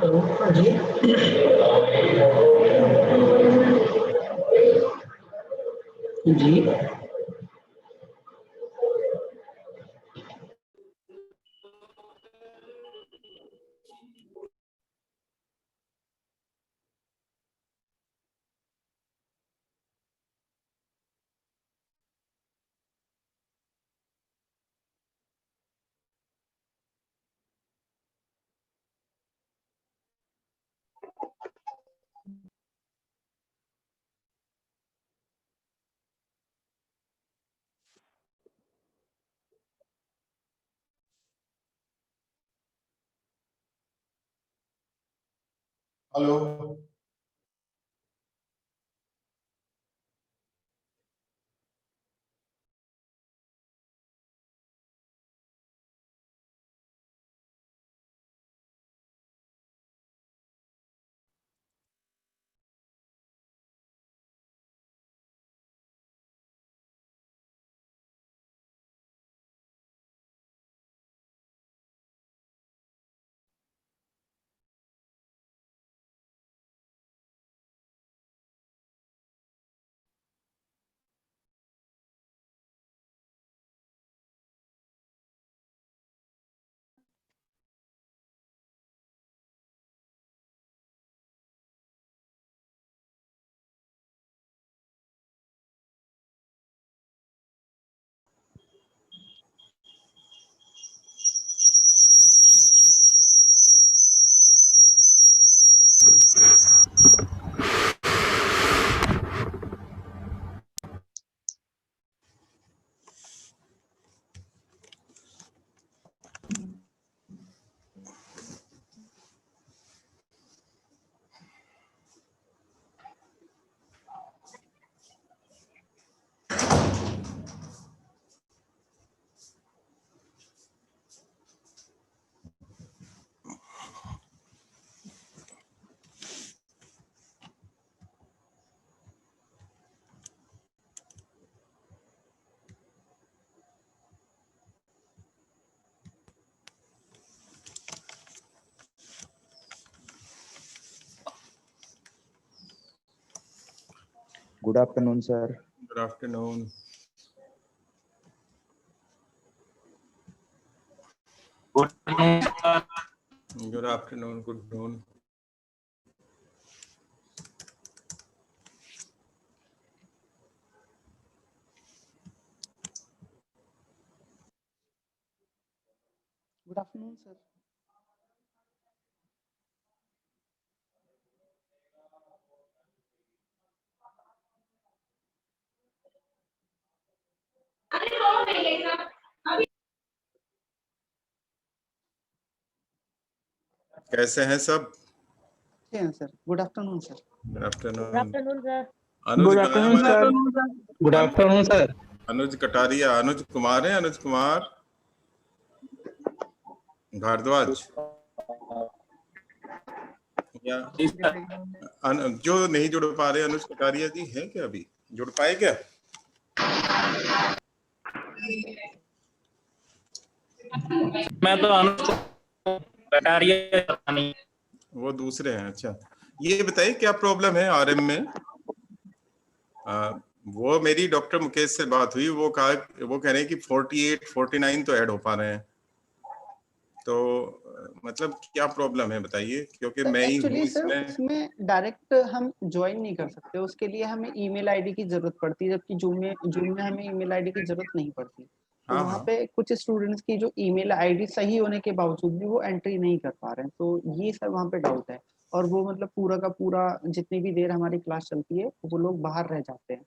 Hello, हाँ जी। जी। Hello. Good afternoon, sir. Good afternoon. Good afternoon, sir. Good afternoon. Good afternoon. Good afternoon, sir. कैसे हैं सब? Sir. Good afternoon, sir. Good afternoon. Good afternoon, sir. अनुज Good कहाँ है afternoon, हमारा? sir. Good afternoon, sir. अनुज कटारिया, अनुज कुमार है, अनुज कुमार भारद्वाज या जो नहीं जुड़ पा रहे अनुज कटारिया जी है क्या? अभी जुड़ पाए क्या? मैं तो अनुज कटारिया नहीं, वो दूसरे हैं। अच्छा, ये बताइए क्या प्रॉब्लम है आरएम में? वो मेरी डॉक्टर मुकेश से बात हुई, वो कह रहे हैं कि 48, 49 तो ऐड हो पा रहे हैं। तो मतलब क्या प्रॉब्लम है बताइए, क्योंकि मैं ही हूँ इसमें डायरेक्ट हम ज्वाइन नहीं कर सकते, उसके लिए हमें ईमेल आईडी की जरूरत पड़ती है, जबकि जूम में हमें ईमेल आईडी की जरूरत नहीं पड़ती। तो हाँ, वहाँ पे कुछ स्टूडेंट्स की जो ईमेल आईडी सही होने के बावजूद भी वो एंट्री नहीं कर पा रहे हैं, तो ये सब वहाँ पे डाउट है। और वो मतलब पूरा का पूरा जितनी भी देर हमारी क्लास चलती है वो लोग बाहर रह जाते हैं।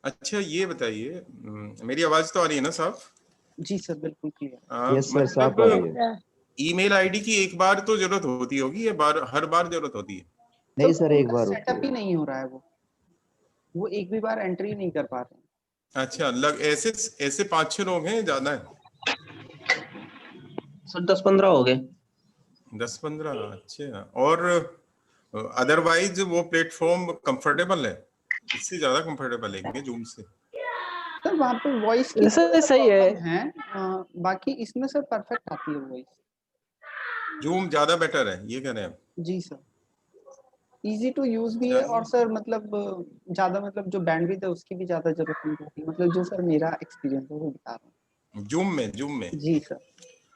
अच्छा ये बताइए, मेरी आवाज तो आ रही है ना साफ? जी सर, बिल्कुल क्लियर। Yes, sir. साफ आ रही है। ईमेल आईडी की एक बार तो जरूरत होती होगी या हर बार जरूरत होती है? नहीं सर, एक बार होती सेटअप ही है। नहीं हो रहा है, वो एक भी बार एंट्री नहीं कर पा रहे हैं। अच्छा, ऐसे 5-6 लोग हैं, ज्यादा है? सर 10-15 हो गए। 10-15, अच्छा। और अदरवाइज वो प्लेटफॉर्म कंफर्टेबल है? इससे ज्यादा कंफर्टेबल है जूम से? सर वहाँ पे वॉइस की सही है। बाकी इसमें सर परफेक्ट आती है वॉइस। जूम ज्यादा बेटर है ये कह रहे हैं? जी सर, इजी टू यूज भी है और सर मतलब ज्यादा मतलब जो बैंडविड्थ है उसकी भी ज्यादा जरूरत नहीं पड़ती, मतलब जो सर मेरा एक्सपीरियंस है वो बता रहा हूँ। जूम में जी सर।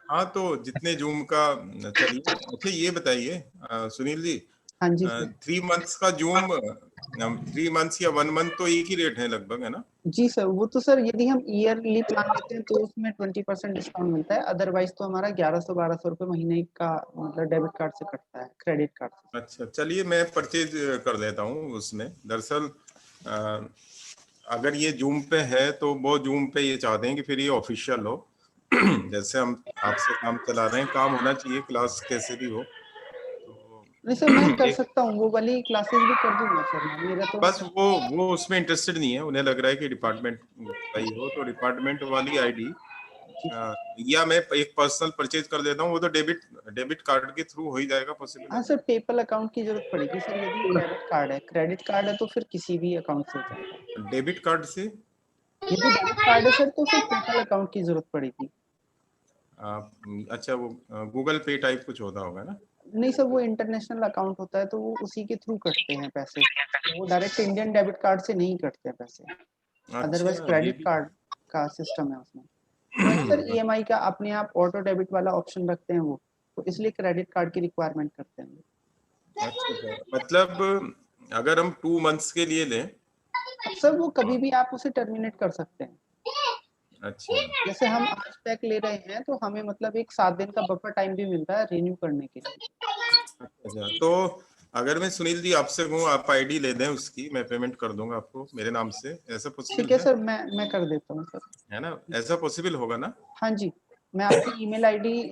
हाँ, तो जितने जूम का चलिए। अच्छा ये बताइए सुनील जी, हाँ जी सर। 3 मंथ्स का जूम, 3 मंथ्स या 1 मंथ तो एक ही रेट है लगभग, है ना? जी सर, वो तो सर यदि हम ईयरली प्लान लेते हैं तो उसमें 20% डिस्काउंट मिलता है, अदरवाइज तो हमारा 1100-1200 रुपए महीने का मतलब डेबिट कार्ड से कटता है, क्रेडिट कार्ड से। अच्छा, चलिए मैं परचेज कर लेता हूँ उसमें। दरअसल अगर ये जूम पे है तो वो जूम पे ये चाहते हैं कि फिर ये ऑफिशियल हो। जैसे हम आपसे काम चला रहे हैं, काम होना चाहिए, क्लास कैसे भी हो। तो नहीं सर, मैं कर एक सकता हूँ, वो वाली क्लासेस भी कर दूंगा सर मैं, मेरा तो बस वो उसमें इंटरेस्टेड नहीं है। उन्हें लग रहा है कि डिपार्टमेंट का ही हो, तो डिपार्टमेंट वाली आईडी या मैं एक पर्सनल परचेज कर देता हूँ। वो तो डेबिट कार्ड के थ्रू हो ही जाएगा, पॉसिबल हाँ है? सर, पेपल अकाउंट की जरूरत पड़ेगी सर, यदि क्रेडिट कार्ड है तो फिर किसी भी अकाउंट से हो जाएगा। डेबिट कार्ड से यदि डेबिट कार्ड है सर तो फिर पेपल अकाउंट की जरूरत पड़ेगी। अच्छा, वो गूगल पे टाइप कुछ होता होगा ना? नहीं सर, वो इंटरनेशनल अकाउंट होता है तो वो उसी के थ्रू कटते हैं पैसे, वो डायरेक्ट इंडियन डेबिट कार्ड से नहीं कटते हैं पैसे, अदरवाइज अच्छा, ये क्रेडिट भी कार्ड का सिस्टम है उसमें। वही सर ईएमआई का अपने आप ऑटो डेबिट वाला ऑप्शन रखते हैं वो, तो इसलिए क्रेडिट कार्ड की रिक्वायरमेंट करते हैं। अच्छा, मतलब अगर हम 2 मंथ्स के लिए लें सर वो कभी भी आप उसे टर्मिनेट कर सकते हैं। अच्छा जैसे हम आज पैक ले रहे हैं तो हमें मतलब एक 7 दिन का बफर टाइम भी मिलता है रिन्यू करने के लिए। अच्छा, तो अगर मैं सुनील जी आपसे कहूँ, आप आईडी ले दें उसकी, मैं पेमेंट कर दूंगा आपको मेरे नाम से, ऐसा पॉसिबल ठीक है है? सर, मैं कर देता हूँ सर। है ना? ऐसा पॉसिबल होगा ना? हाँ जी, मैं आपकी ईमेल आईडी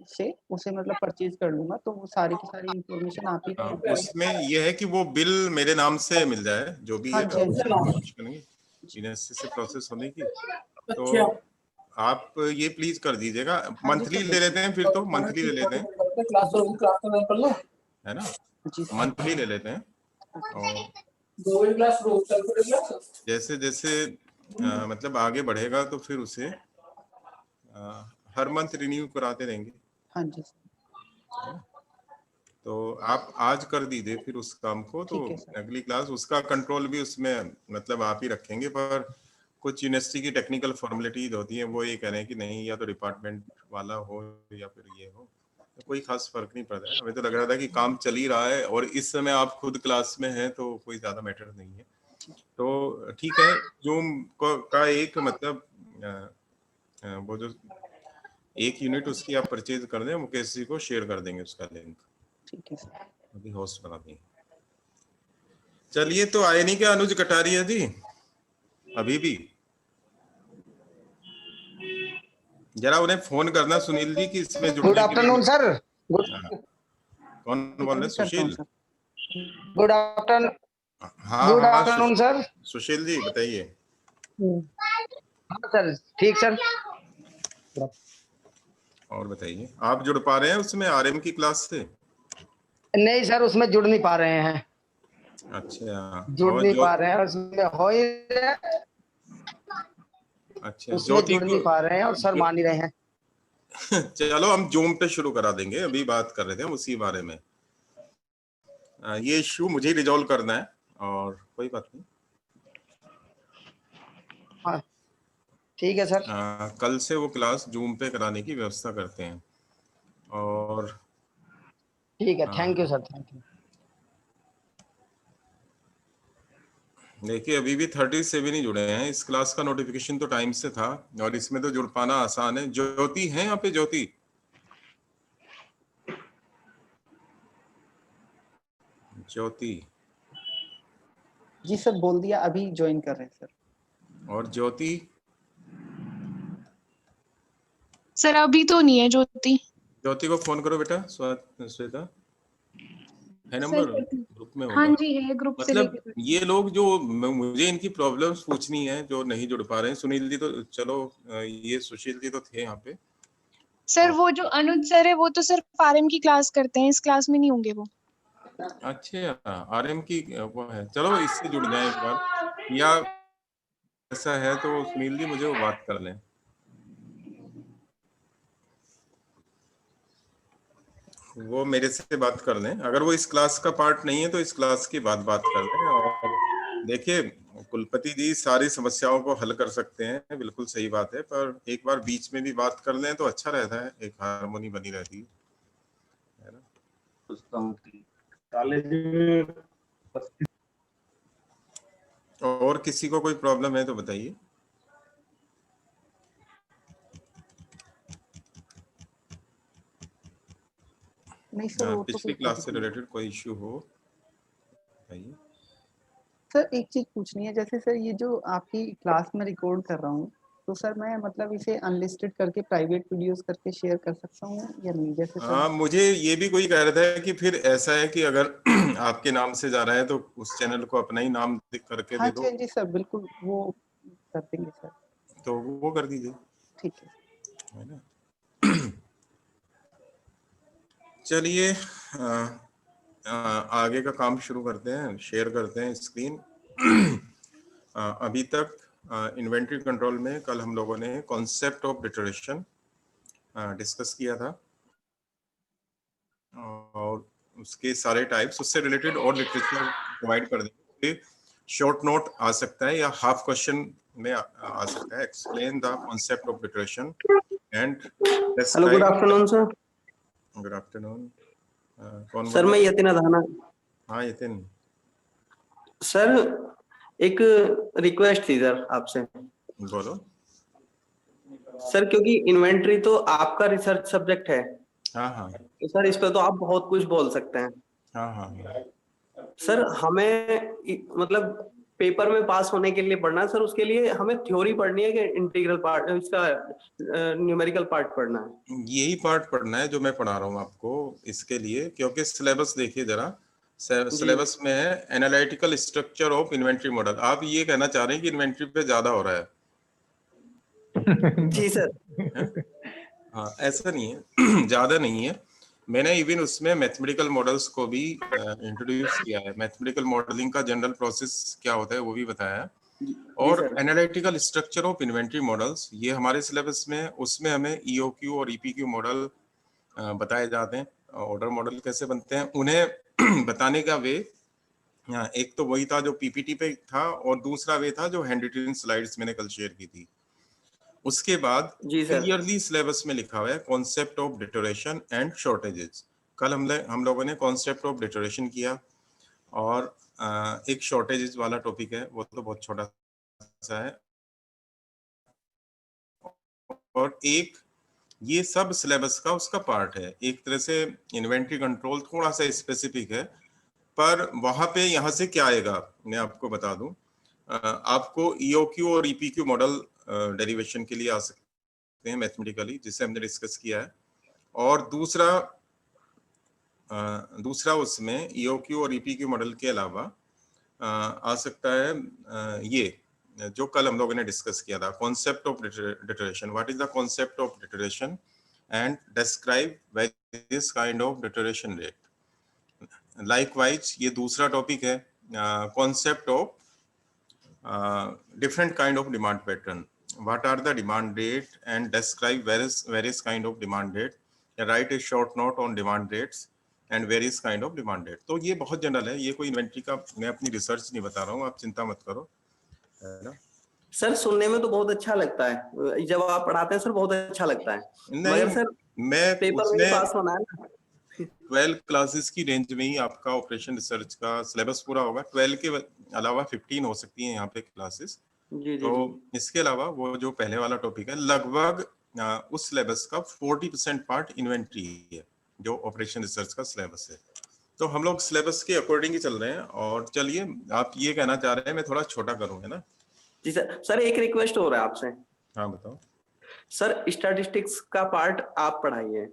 से उसे मतलब परचेज कर लूंगा, तो वो सारी की सारी इंफॉर्मेशन आप ही को। उसमें यह है कि वो बिल मेरे नाम से मिल जाए, जो भी हाँ है, जी, हाँ उसकी जी। कोशिश करेंगे यूनिवर्सिटी से प्रोसेस होने की। तो आप ये प्लीज कर दीजिएगा। हाँ जी मंथली सर, ले लेते हैं, फिर तो मंथली ले लेते हैं, है ना? जी सर। मंथली ले लेते हैं। और जैसे जैसे मतलब आगे बढ़ेगा तो फिर उसे हर मंथ रिन्यू कराते रहेंगे। हाँ जी सर। तो आप आज कर दीजिए फिर उस काम को, तो ठीक है सर। अगली क्लास उसका कंट्रोल भी उसमें मतलब आप ही रखेंगे। पर कुछ यूनिवर्सिटी की टेक्निकल फॉर्मेलिटीज होती हैं, वो ये कह रहे हैं कि नहीं, या तो डिपार्टमेंट वाला हो या फिर ये हो, तो कोई खास फर्क नहीं पड़ता है। हमें तो लग रहा था कि काम चल ही रहा है और इस समय आप खुद क्लास में हैं, तो कोई ज्यादा मैटर नहीं है। तो ठीक है, जूम का एक मतलब वो जो एक यूनिट उसकी आप परचेज कर दें, मुकेश जी को शेयर कर देंगे उसका लिंक, ठीक है सर। अभी होस्ट बना देंगे। चलिए, तो आए नहीं क्या अनुज कटारिया जी अभी भी? जरा उन्हें फोन करना सुनील जी कि इसमें गुड जुड़ने के लिए। Afternoon sir. हाँ, कौन बोल रहे हैं? अभी करता हूँ सुशील? सर। Good afternoon. हाँ गुड हाँ, आफ्टरनून सर। सुशील जी बताइए। हाँ सर, ठीक सर। और बताइए, आप जुड़ पा रहे हैं उसमें आरएम की क्लास से? नहीं सर, उसमें जुड़ नहीं पा रहे हैं। अच्छा, जुड़ और नहीं पा रहे हैं, उसमें हो ही रहा है, अच्छा, उसमें ज्योति जुड़ को नहीं पा रहे हैं और सर मान ही रहे हैं। चलो हम जूम पे शुरू करा देंगे, अभी बात कर रहे थे हम उसी बारे में। ये इश्यू मुझे रिजॉल्व करना है और कोई बात नहीं। हाँ ठीक है सर। कल से वो क्लास जूम पे कराने की व्यवस्था करते हैं। और ठीक है, thank you sir, thank you. देखिए, अभी भी 37 ही जुड़े हैं। इस क्लास का नोटिफिकेशन तो टाइम से था और इसमें तो जुड़ पाना आसान है। ज्योति है यहाँ पे? ज्योति, ज्योति जी सर, बोल दिया, अभी ज्वाइन कर रहे हैं सर। और ज्योति सर अभी तो नहीं है ज्योति। ज्योति को फोन करो बेटा। श्वेता है नंबर, ग्रुप में हाँ होगा। जी है, ग्रुप से मतलब लेके। ये लोग जो मुझे इनकी प्रॉब्लम्स पूछनी है, जो नहीं जुड़ पा रहे हैं। सुनील जी तो चलो, ये सुशील जी तो थे यहाँ पे। सर वो जो अनुज सर है वो तो सर आरएम की क्लास करते हैं, इस क्लास में नहीं होंगे वो। अच्छा, आरएम की वो है। चलो इससे जुड़ जाए एक बार, या ऐसा है तो सुनील जी मुझे वो बात कर लें। वो मेरे से बात कर लें, अगर वो इस क्लास का पार्ट नहीं है तो इस क्लास की बात कर लें। और देखिए कुलपति जी सारी समस्याओं को हल कर सकते हैं, बिल्कुल सही बात है, पर एक बार बीच में भी बात कर लें तो अच्छा रहता है, एक हार्मोनी बनी रहती है ना। कॉलेज में और किसी को कोई प्रॉब्लम है तो बताइए। नहीं सर, वो तो पिछली कोई क्लास से दिक्कत नहीं। रिलेटेड कोई इश्यू हो बताइए। सर एक चीज पूछनी है, जैसे सर ये जो आपकी क्लास में रिकॉर्ड कर रहा हूँ, तो सर मैं मतलब इसे अनलिस्टेड करके प्राइवेट वीडियोस करके शेयर कर सकता हूँ या नहीं? जैसे सर हाँ, मुझे ये भी कोई कह रहा था कि फिर ऐसा है कि अगर आपके नाम से जा रहा है तो उस चैनल को अपना ही नाम करके हाँ दे दो, जी सर, बिल्कुल वो कर देंगे सर। तो वो कर दीजिए, ठीक है है ना। चलिए आगे का काम शुरू करते हैं, शेयर करते हैं स्क्रीन। अभी तक इन्वेंट्री कंट्रोल में कल हम लोगों ने कॉन्सेप्ट ऑफ डिटरेशन डिस्कस किया था और उसके सारे टाइप्स, उससे रिलेटेड और लिटरेचर प्रोवाइड कर देंगे। शॉर्ट नोट आ सकता है या हाफ क्वेश्चन में आ सकता है। Explain the concept of deterioration and hello, good afternoon sir. Good afternoon. कौन सर मैं यतिन अधाना। हाँ यतिन सर एक रिक्वेस्ट थी सर आपसे। बोलो। सर क्योंकि इन्वेंट्री तो आपका रिसर्च सब्जेक्ट है, हाँ तो सर इस पे तो आप बहुत कुछ बोल सकते हैं। हाँ सर हमें मतलब पेपर में पास होने के लिए पढ़ना है सर, उसके लिए हमें थ्योरी पढ़नी है कि इंटीग्रल पार्ट, इसका न्यूमेरिकल पार्ट पढ़ना है? यही पार्ट पढ़ना है जो मैं पढ़ा रहा हूँ आपको इसके लिए, क्योंकि सिलेबस देखिए जरा, सिलेबस में है analytical structure of inventory model. आप ये कहना चाह रहे हैं कि इन्वेंट्री पे ज्यादा हो रहा है? जी सर। हाँ, ऐसा नहीं है। ज्यादा नहीं है। मैंने इवन उसमें मैथमेटिकल मॉडल्स को भी इंट्रोड्यूस किया है। मैथमेटिकल मॉडलिंग का जनरल प्रोसेस क्या होता है वो भी बताया है। और analytical structure of inventory models ये हमारे सिलेबस में, उसमें हमें ईओक्यू और ईपीक्यू मॉडल बताए जाते हैं। ऑर्डर मॉडल कैसे बनते हैं उन्हें बताने का वे, एक तो वही था जो पीपीटी पे था और दूसरा वे था जो हैंड रिटन स्लाइड्स मैंने कल शेयर की थी। उसके बाद क्लियरली सिलेबस में लिखा हुआ है concept of deterioration and shortages. कल हम लोगों ने कॉन्सेप्ट ऑफ डिटरेशन किया और एक शॉर्टेजेस वाला टॉपिक है, वो तो बहुत छोटा सा है, और एक ये सब सिलेबस का उसका पार्ट है। एक तरह से इन्वेंट्री कंट्रोल थोड़ा सा स्पेसिफिक है, पर वहां पे यहाँ से क्या आएगा मैं आपको बता दूं। आपको ईओक्यू और ईपीक्यू मॉडल डेरिवेशन के लिए आ सकते हैं मैथमेटिकली, जिसे हमने डिस्कस किया है। और दूसरा उसमें ईओक्यू और ईपीक्यू मॉडल के अलावा आ सकता है ये जो कल हम लोगों ने डिस्कस किया था, concept of deterioration. What is the concept of deterioration and describe various kind of deterioration rate. Likewise ये दूसरा टॉपिक है, concept of different kind of demand pattern. What are the demand rate and describe various kind of demand rate. Write a short note on demand rates and various kind of demand rate. तो ये बहुत general है, ये कोई inventory का मैं अपनी research नहीं बता रहा हूँ, आप चिंता मत करो, है ना। सर सुनने में तो बहुत अच्छा लगता है, जब आप पढ़ाते हैं सर बहुत अच्छा लगता है, मगर सर मैं पेपर में पास होना है ना। 12 क्लासेस की रेंज में ही आपका ऑपरेशन रिसर्च का सिलेबस पूरा होगा। 12 के अलावा 15 हो सकती हैं यहाँ पे क्लासेस। तो इसके अलावा वो जो पहले वाला टॉपिक है, लगभग उस सिलेबस का 40% पार्ट इन्वेंट्री है जो ऑपरेशन रिसर्च का सिलेबस है। तो हम लोग सिलेबस के अकॉर्डिंग ही चल रहे हैं। और चलिए, आप ये कहना चाह रहे हैं मैं थोड़ा छोटा करूँ, है ना? जी सर। सर एक रिक्वेस्ट हो रहा है आपसे। हाँ बताओ सर। स्टैटिस्टिक्स का पार्ट आप पढ़ाइए।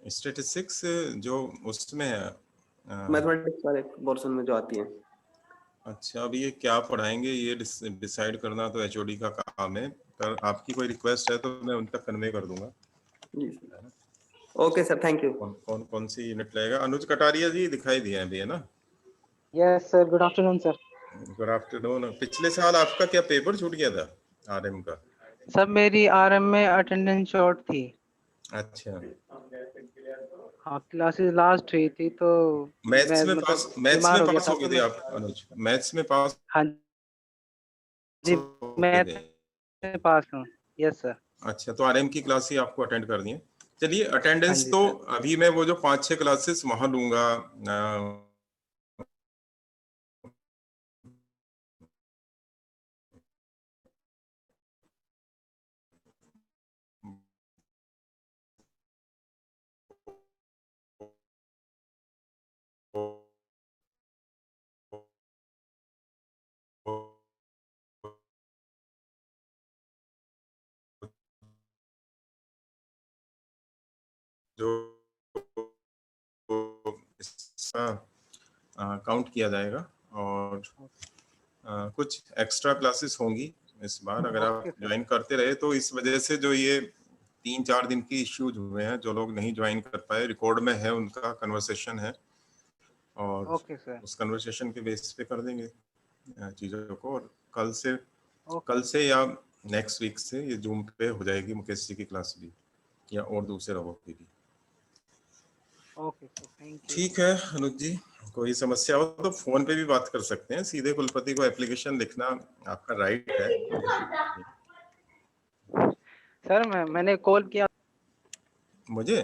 स्टैटिस्टिक्स जो उसमें है मैथमेटिक्स वाले पोर्शन में जो आती है। अच्छा, अब ये क्या पढ़ाएंगे ये डिसाइड करना तो एचओडी का काम है, पर आपकी कोई रिक्वेस्ट है तो मैं उन तक कन्वे कर दूंगा। जी sir. Okay sir, thank you. कौन सी यूनिट लगेगा? अनुज कटारिया जी दिखाई दिए अभी, है ना? Yes sir, good afternoon sir. Good afternoon. पिछले साल आपका क्या पेपर छूट गया था आरएम का? सब मेरी आरएम में अटेंडेंस शॉर्ट थी। अच्छा, हाँ क्लासेस लास्ट हुई थी तो मैथ्स में मतलब पास, मैथ्स बीमार में हो गया पास था हो गए तो थे मैं, आप अनुज? मैथ्स में पास हाँ जी हो मैथ गए? में पास हूँ। Yes sir. अच्छा, तो आरएम की क्लास ही आपको अटेंड करनी है। चलिए, हाँ अटेंडेंस जी तो सर। अभी मैं वो जो 5-6 क्लासेस वहां लूंगा, जो काउंट किया जाएगा, और कुछ एक्स्ट्रा क्लासेस होंगी इस बार। अगर आप ओके सर। ज्वाइन करते रहे तो इस वजह से जो ये 3-4 दिन की इश्यूज हुए हैं, जो लोग नहीं ज्वाइन कर पाए, रिकॉर्ड में है, उनका कन्वर्सेशन है, और ओके सर। उस कन्वर्सेशन के बेसिस पे कर देंगे चीज़ों को। और कल ओके से या नेक्स्ट वीक से ये जूम पे हो जाएगी मुकेश जी की क्लास भी, या और दूसरे लोगों की भी। Okay sir, thank you. ठीक है अनुज जी, कोई समस्या हो तो फोन पे भी बात कर सकते हैं, सीधे कुलपति को एप्लीकेशन लिखना आपका राइट है। सर मैंने कॉल किया। मुझे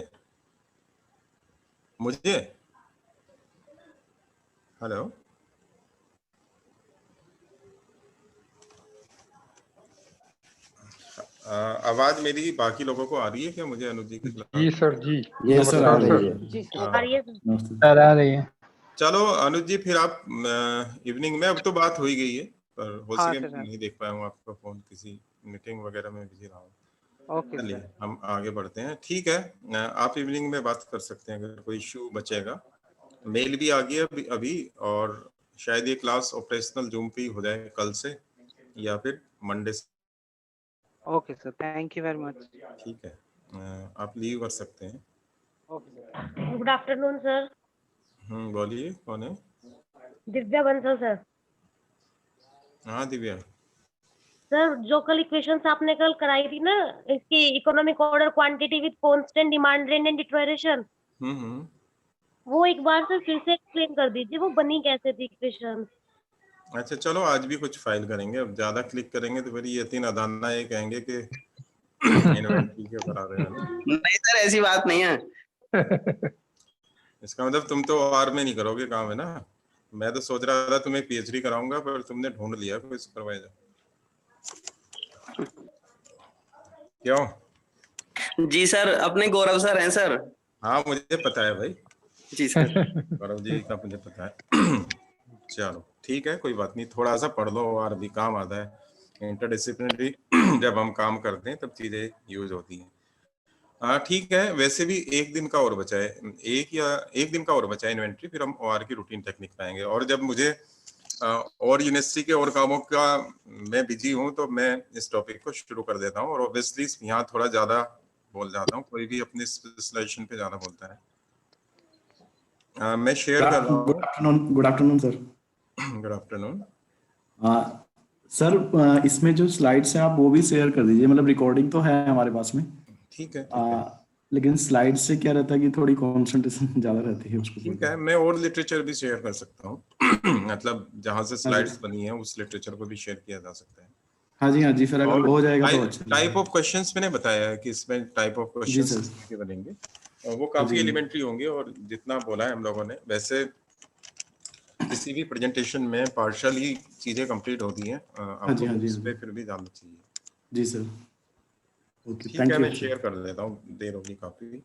हेलो, आवाज मेरी बाकी लोगों को आ रही है क्या? मुझे अनुज जी की क्लास? जी सर जी। ये सर आ रही है। जी सर। हाँ। सर आ रही है। चलो अनुज जी, फिर आप इवनिंग में, अब तो बात हो ही गई है, पर हो हाँ सके सर। नहीं देख पाया हूँ आपका फोन, किसी मीटिंग वगैरह में बिजी रहा हूँ। ओके चलिए सर। हम आगे बढ़ते हैं। ठीक है, आप इवनिंग में बात कर सकते हैं अगर कोई इश्यू बचेगा। मेल भी आ गया अभी, और शायद ये क्लास ऑपरेशनल जूम पे ही हो जाए कल से, या फिर मंडे से। Okay sir, thank you very much. ठीक है, आप लीव कर सकते हैं। Okay sir. Good afternoon sir. बोलिए, कौन है? दिव्या बंसल सर। हाँ दिव्या। सर जो कल इक्वेशंस आपने कल कराई थी ना, इसकी economic order quantity with constant demand range and declaration, वो एक बार सर फिर से एक्सप्लेन कर दीजिए, वो बनी कैसे थी इक्वेशन? अच्छा चलो, आज भी कुछ फाइल करेंगे। अब ज्यादा क्लिक करेंगे तो फिर ये 3 अदाना ये कहेंगे कि इन्वेंटरी क्यों करा रहे हो ना। नहीं सर, ऐसी बात नहीं है। इसका मतलब तुम तो आर में नहीं करोगे काम, है ना? मैं तो सोच रहा था तुम्हें पीएचडी कराऊंगा, पर तुमने ढूंढ लिया कोई सुपरवाइजर। क्यों? जी सर, अपने गौरव सर हैं सर। हाँ मुझे पता है भाई। जी सर। गौरव जी का मुझे पता है। चलो ठीक है, कोई बात नहीं, थोड़ा सा पढ़ लो और भी काम आता है। इंटरडिसिप्लिनरी जब हम काम करते हैं तब चीजें यूज होती हैं। हाँ ठीक है, वैसे भी एक दिन का और बचा है, एक दिन का और बचा है इन्वेंट्री, फिर हम ओआर की रूटीन टेक्निक पाएंगे। और जब मुझे और यूनिवर्सिटी के और कामों का मैं बिजी हूँ तो मैं इस टॉपिक को शुरू कर देता हूँ, और ऑब्वियसली यहाँ थोड़ा ज्यादा बोल जाता हूँ, कोई भी अपने स्पेशलाइजेशन पे ज्यादा बोलता है। मैं शेयर कर रहा हूँ। Good afternoon sir. Good afternoon. Sir इसमें जो स्लाइड्स हैं आप वो भी शेयर कर दीजिए, मतलब रिकॉर्डिंग तो है हमारे पास में। ठीक है। लेकिन स्लाइड से क्या रहता है कि थोड़ी कंसंट्रेशन ज्यादा रहती है उसको। ठीक है, मैं और लिटरेचर भी शेयर कर सकता हूँ। मतलब जहाँ से स्लाइड्स बनी है उस लिटरेचर को भी शेयर किया जा सकता है। हाँ जी, फिर अगर हो जाएगा तो अच्छा। टाइप ऑफ क्वेश्चंस मैंने बताया है कि इसमें टाइप ऑफ क्वेश्चंस के बनेंगे, और वो काफी एलिमेंट्री होंगे, और जितना बोला है हम लोगों ने, वैसे किसी भी प्रेजेंटेशन में पार्शियली चीजें कंप्लीट होती हैं, आपको उस पे फिर भी जानना चाहिए। जी सर। ओके, ठीक है, मैं शेयर कर देता हूँ, देर होगी काफी।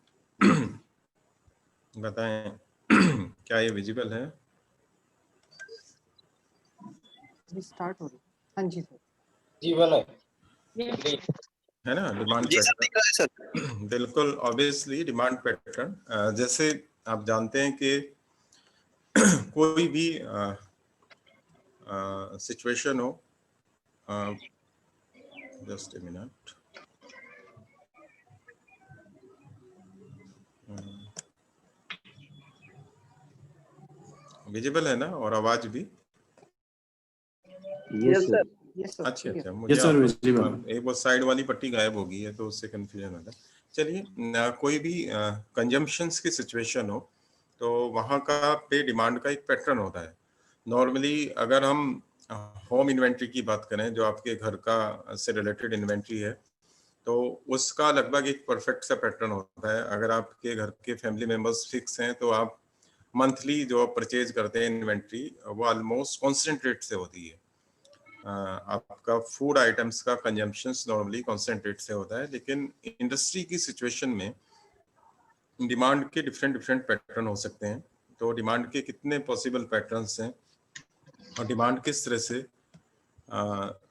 बताएं क्या ये विजिबल है? स्टार्ट हो रही। हाँ जी सर। जीवन है ना डिमांड पैटर्न। बिल्कुल ऑब्वियसली डिमांड पैटर्न, जैसे आप जानते हैं कि कोई भी सिचुएशन हो, जस्ट ए मिनट, विजिबल है ना, और आवाज भी? Yes sir. अच्छा मुझे एक वो साइड वाली पट्टी गायब हो गई है तो उससे कंफ्यूजन होता है। चलिए कोई भी कंजम्पशंस की सिचुएशन हो तो वहाँ का पे डिमांड का एक पैटर्न होता है। नॉर्मली अगर हम होम इन्वेंट्री की बात करें, जो आपके घर का से रिलेटेड इन्वेंट्री है, तो उसका लगभग एक परफेक्ट सा पैटर्न होता है। अगर आपके घर के फैमिली मेंबर्स फिक्स हैं तो आप मंथली जो परचेज करते हैं इन्वेंट्री, वो ऑलमोस्ट कांस्टेंट रेट से होती है। आपका फूड आइटम्स का कंजम्पशंस नॉर्मली कांस्टेंट रेट से होता है, लेकिन इंडस्ट्री की सिचुएशन में डिमांड के डिफरेंट पैटर्न हो सकते हैं। तो डिमांड के कितने पॉसिबल पैटर्न्स हैं और डिमांड किस तरह से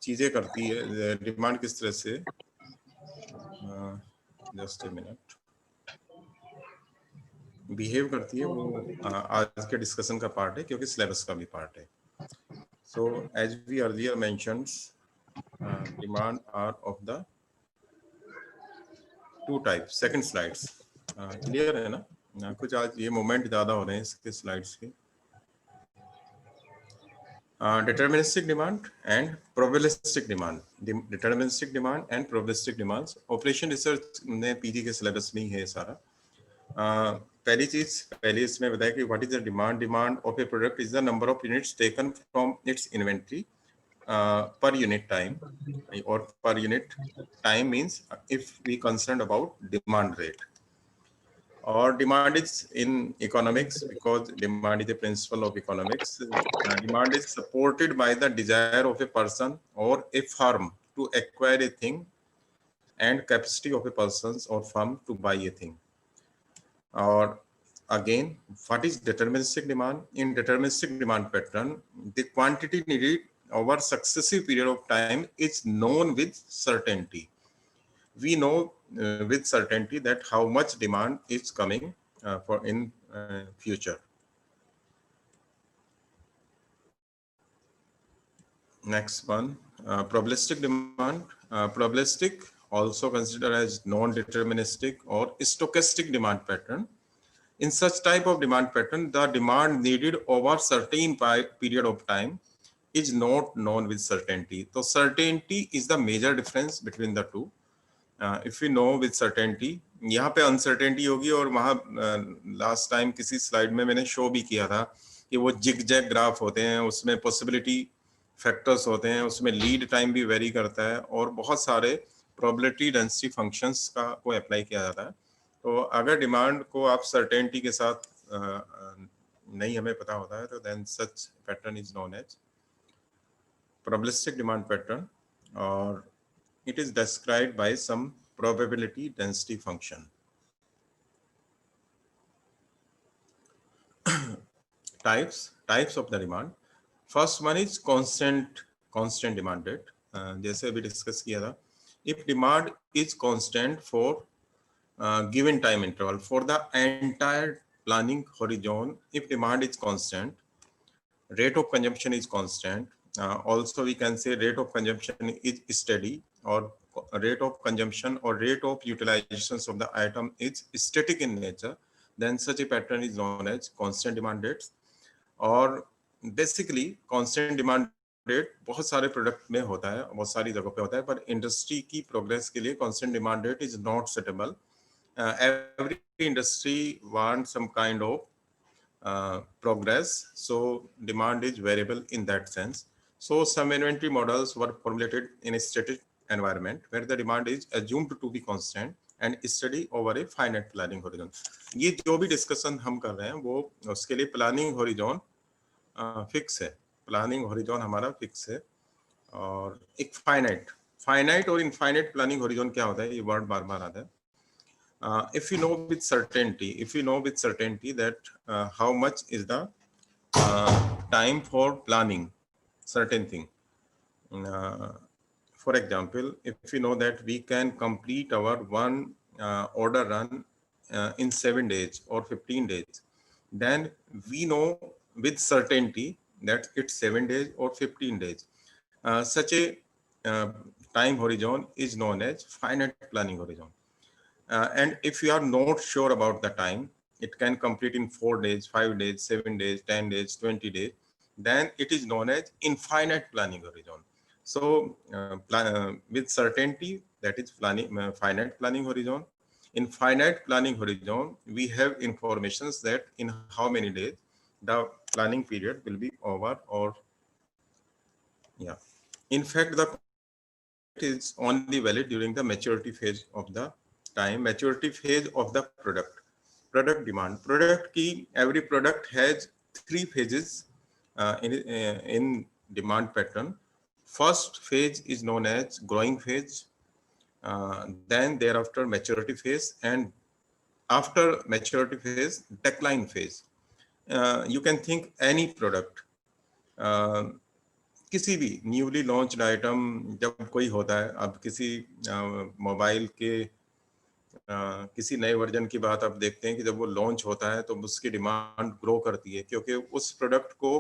चीज़ें करती है, डिमांड किस तरह से, जस्ट ए मिनट, बिहेव करती है, वो आज के डिस्कशन का पार्ट है, क्योंकि सिलेबस का भी पार्ट है। So as we earlier mentioned, demand are of the two types. Second slides, clear है ना? कुछ आज ये मोमेंट ज़्यादा हो रहे हैं इसके स्लाइड्स के। Deterministic demand and probabilistic demand. Deterministic demand and probabilistic demands. Operation research ने पीजी के सिलेबस में ही है सारा। पहले इसमें बताया कि what is the demand. Demand of a product is the number of units taken from its inventory per unit time, और per unit time means if we concern about demand rate. और demand is in economics, because demand is a principle of economics. Demand is supported by the desire of a person और a firm to acquire a thing and capacity of a person or firm to buy a thing. Or again, what is deterministic demand? In deterministic demand pattern, the quantity needed over successive period of time is known with certainty. We know with certainty that how much demand is coming for in future. Next one, probabilistic demand. Probabilistic, also considered as non-deterministic or stochastic demand pattern. In such type of demand pattern, the demand needed over certain period of time is not known with certainty. So certainty is the major difference between the two. If we know with certainty, यहाँ पे uncertainty होगी, और वहाँ last time किसी slide में मैंने show भी किया था कि वो zigzag graph होते हैं, उसमें possibility factors होते हैं, उसमें lead time भी vary करता है, और बहुत सारे probability density functions को अप्लाई किया जाता है। तो अगर डिमांड को आप सर्टेनिटी के साथ नहीं हमें पता होता है, तो then such pattern is known as probabilistic demand pattern, और it is described by some probability density function. Types of the demand. First one is constant demand rate. जैसे अभी डिस्कस किया था, if demand is constant for given time interval for the entire planning horizon, if demand is constant, rate of consumption is constant. Also we can say rate of consumption is steady, or rate of consumption or rate of utilizations of the item is static in nature, then such a pattern is known as constant demand rates. और basically constant demand rate बहुत सारे product में होता है, बहुत सारी जगहों पे होता है, पर इंडस्ट्री की प्रोग्रेस के लिए constant demand rate is not suitable. Every industry want some kind of progress, so demand is variable in that sense. So some inventory models were formulated in a static environment where the demand is assumed to be constant and steady over a finite planning horizon. ये जो भी discussion हम कर रहे हैं वो उसके लिए प्लानिंग हॉरिजॉन फिक्स है, प्लानिंग हॉरिजॉन हमारा फिक्स है. और एक फाइनाइट और इनफाइनाइट प्लानिंग हॉरिजॉन क्या होता है, ये वर्ड बार बार आता है. If you know with certainty that how much is the time for planning certain thing. For example, if we know that we can complete our one order run in 7 days or 15 days, then we know with certainty that it's 7 days or 15 days. Such a time horizon is known as finite planning horizon. And if you are not sure about the time, it can complete in 4 days, 5 days, 7 days, 10 days, 20 days, then it is known as infinite planning horizon. So with certainty, that is finite planning horizon. In finite planning horizon, we have informations that in how many days the planning period will be over, or yeah. In fact, the is only valid during the maturity phase of the time, maturity phase of the product. Product demand. Product key, every product has 3 phases in demand pattern. First phase is known as growing phase, then thereafter maturity phase, and after maturity phase, decline phase. You can think any product, किसी भी newly launched item जब कोई होता है, अब किसी mobile के किसी नए वर्जन की बात आप देखते हैं कि जब वो लॉन्च होता है तो उसकी डिमांड ग्रो करती है, क्योंकि उस प्रोडक्ट को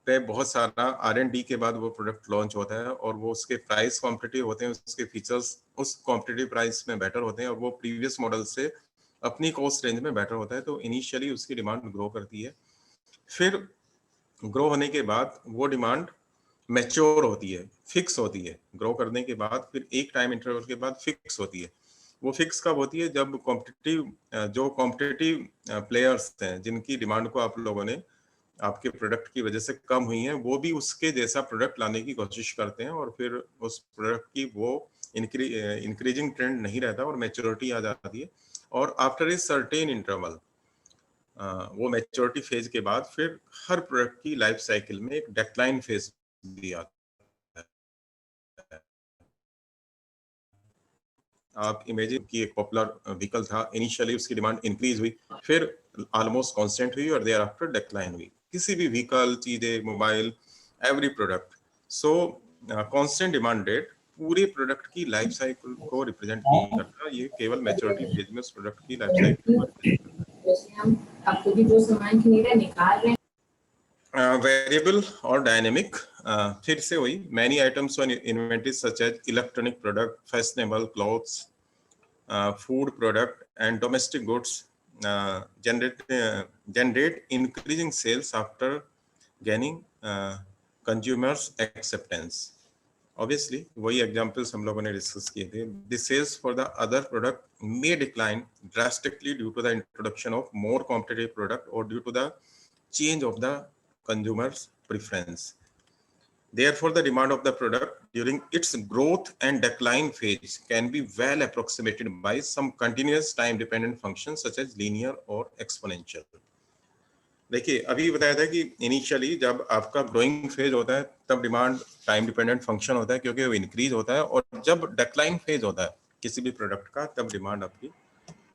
पे बहुत सारा R&D के बाद वो प्रोडक्ट लॉन्च होता है और वो उसके प्राइस कॉम्पिटिटिव होते हैं, उसके फीचर्स उस कॉम्पिटिटिव प्राइस में बेटर होते हैं और वो प्रीवियस मॉडल से अपनी कॉस्ट रेंज में बेटर होता है, तो इनिशियली उसकी डिमांड ग्रो करती है। फिर ग्रो होने के बाद वो डिमांड मैच्योर होती है, फिक्स होती है। ग्रो करने के बाद फिर एक टाइम इंटरवल के बाद फिक्स होती है। वो फिक्स कब होती है? जब कॉम्पिटिटिव प्लेयर्स हैं जिनकी डिमांड को आप लोगों ने आपके प्रोडक्ट की वजह से कम हुई है, वो भी उसके जैसा प्रोडक्ट लाने की कोशिश करते हैं और फिर उस प्रोडक्ट की वो इंक्रीजिंग ट्रेंड नहीं रहता और मैच्योरिटी आ जाती है। और आफ्टर ए सर्टेन इंटरवल, वो मैच्योरिटी फेज के बाद फिर हर प्रोडक्ट की लाइफ साइकिल में एक डेक्लाइन फेज भी आता है। आप इमेजिन कि एक पॉपुलर व्हीकल था, इनिशियली उसकी डिमांड इंक्रीज हुई, फिर ऑलमोस्ट कांस्टेंट हुई और देयर आफ्टर डिक्लाइन हुई। किसी भी व्हीकल, चीजें, मोबाइल, एवरी प्रोडक्ट। सो कांस्टेंट डिमांड रेट पूरे प्रोडक्ट की लाइफ साइकिल को रिप्रेजेंट नहीं करता, ये केवल मैच्योरिटी फेज में उस प्रोडक्ट की लाइफ साइकिल को रिप्रेजेंट करता है। जैसे हम आपको भी जो सामान खरीद रहे निकाल रहे हैं, वेरिएबल और डायनेमिक, फिर से वही, many items on inventory such as electronic product, fashionable clothes, food product and domestic goods generate increasing sales after gaining consumers acceptance. Obviously, वही examples हम लोगों ने discuss किए थे. The sales for the other product may decline drastically due to the introduction of more competitive product or due to the change of the consumer's preference. Therefore, the demand of the product during its growth and decline phase can be well approximated by some continuous time-dependent functions such as linear or exponential. देखिए, अभी बताया था कि initially जब आपका growing phase होता है तब डिमांड टाइम डिपेंडेंट फंक्शन होता है क्योंकि वो इंक्रीज होता है, और जब डिक्लाइन फेज होता है किसी भी प्रोडक्ट का तब डिमांड आपकी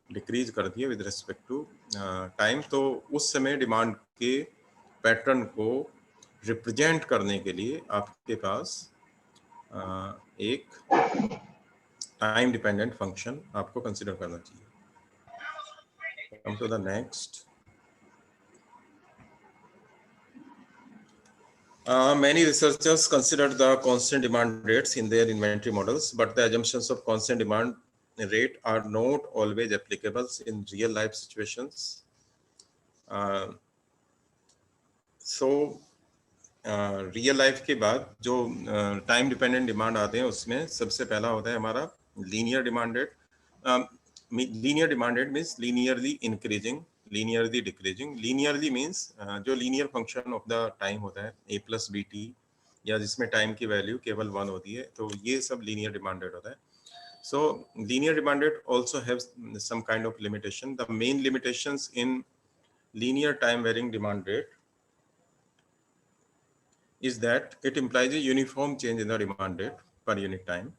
डिक्रीज करती है विद रिस्पेक्ट टू टाइम। तो उस समय डिमांड के पैटर्न को रिप्रेजेंट करने के लिए आपके पास एक टाइम डिपेंडेंट फंक्शन आपको कंसीडर करना चाहिए। Come to the next. Many researchers considered the constant demand rates in their inventory models, but the assumptions of constant demand rate are not always applicable in real life situations. Real life के बाद जो time dependent demand आते हैं उसमें सबसे पहला होता है हमारा linear demand rate. Linear demand rate means linearly increasing, linearly decreasing. Linearly means जो linear function of the time होता है A+BT, या जिसमें टाइम की वैल्यू केवल 1 होती है, तो ये सब लीनियर डिमांड रेट होता है। So linear demand rate also have some kind of limitation. The main limitations in linear time varying demand rate is that it implies a uniform change in the demand rate per unit time.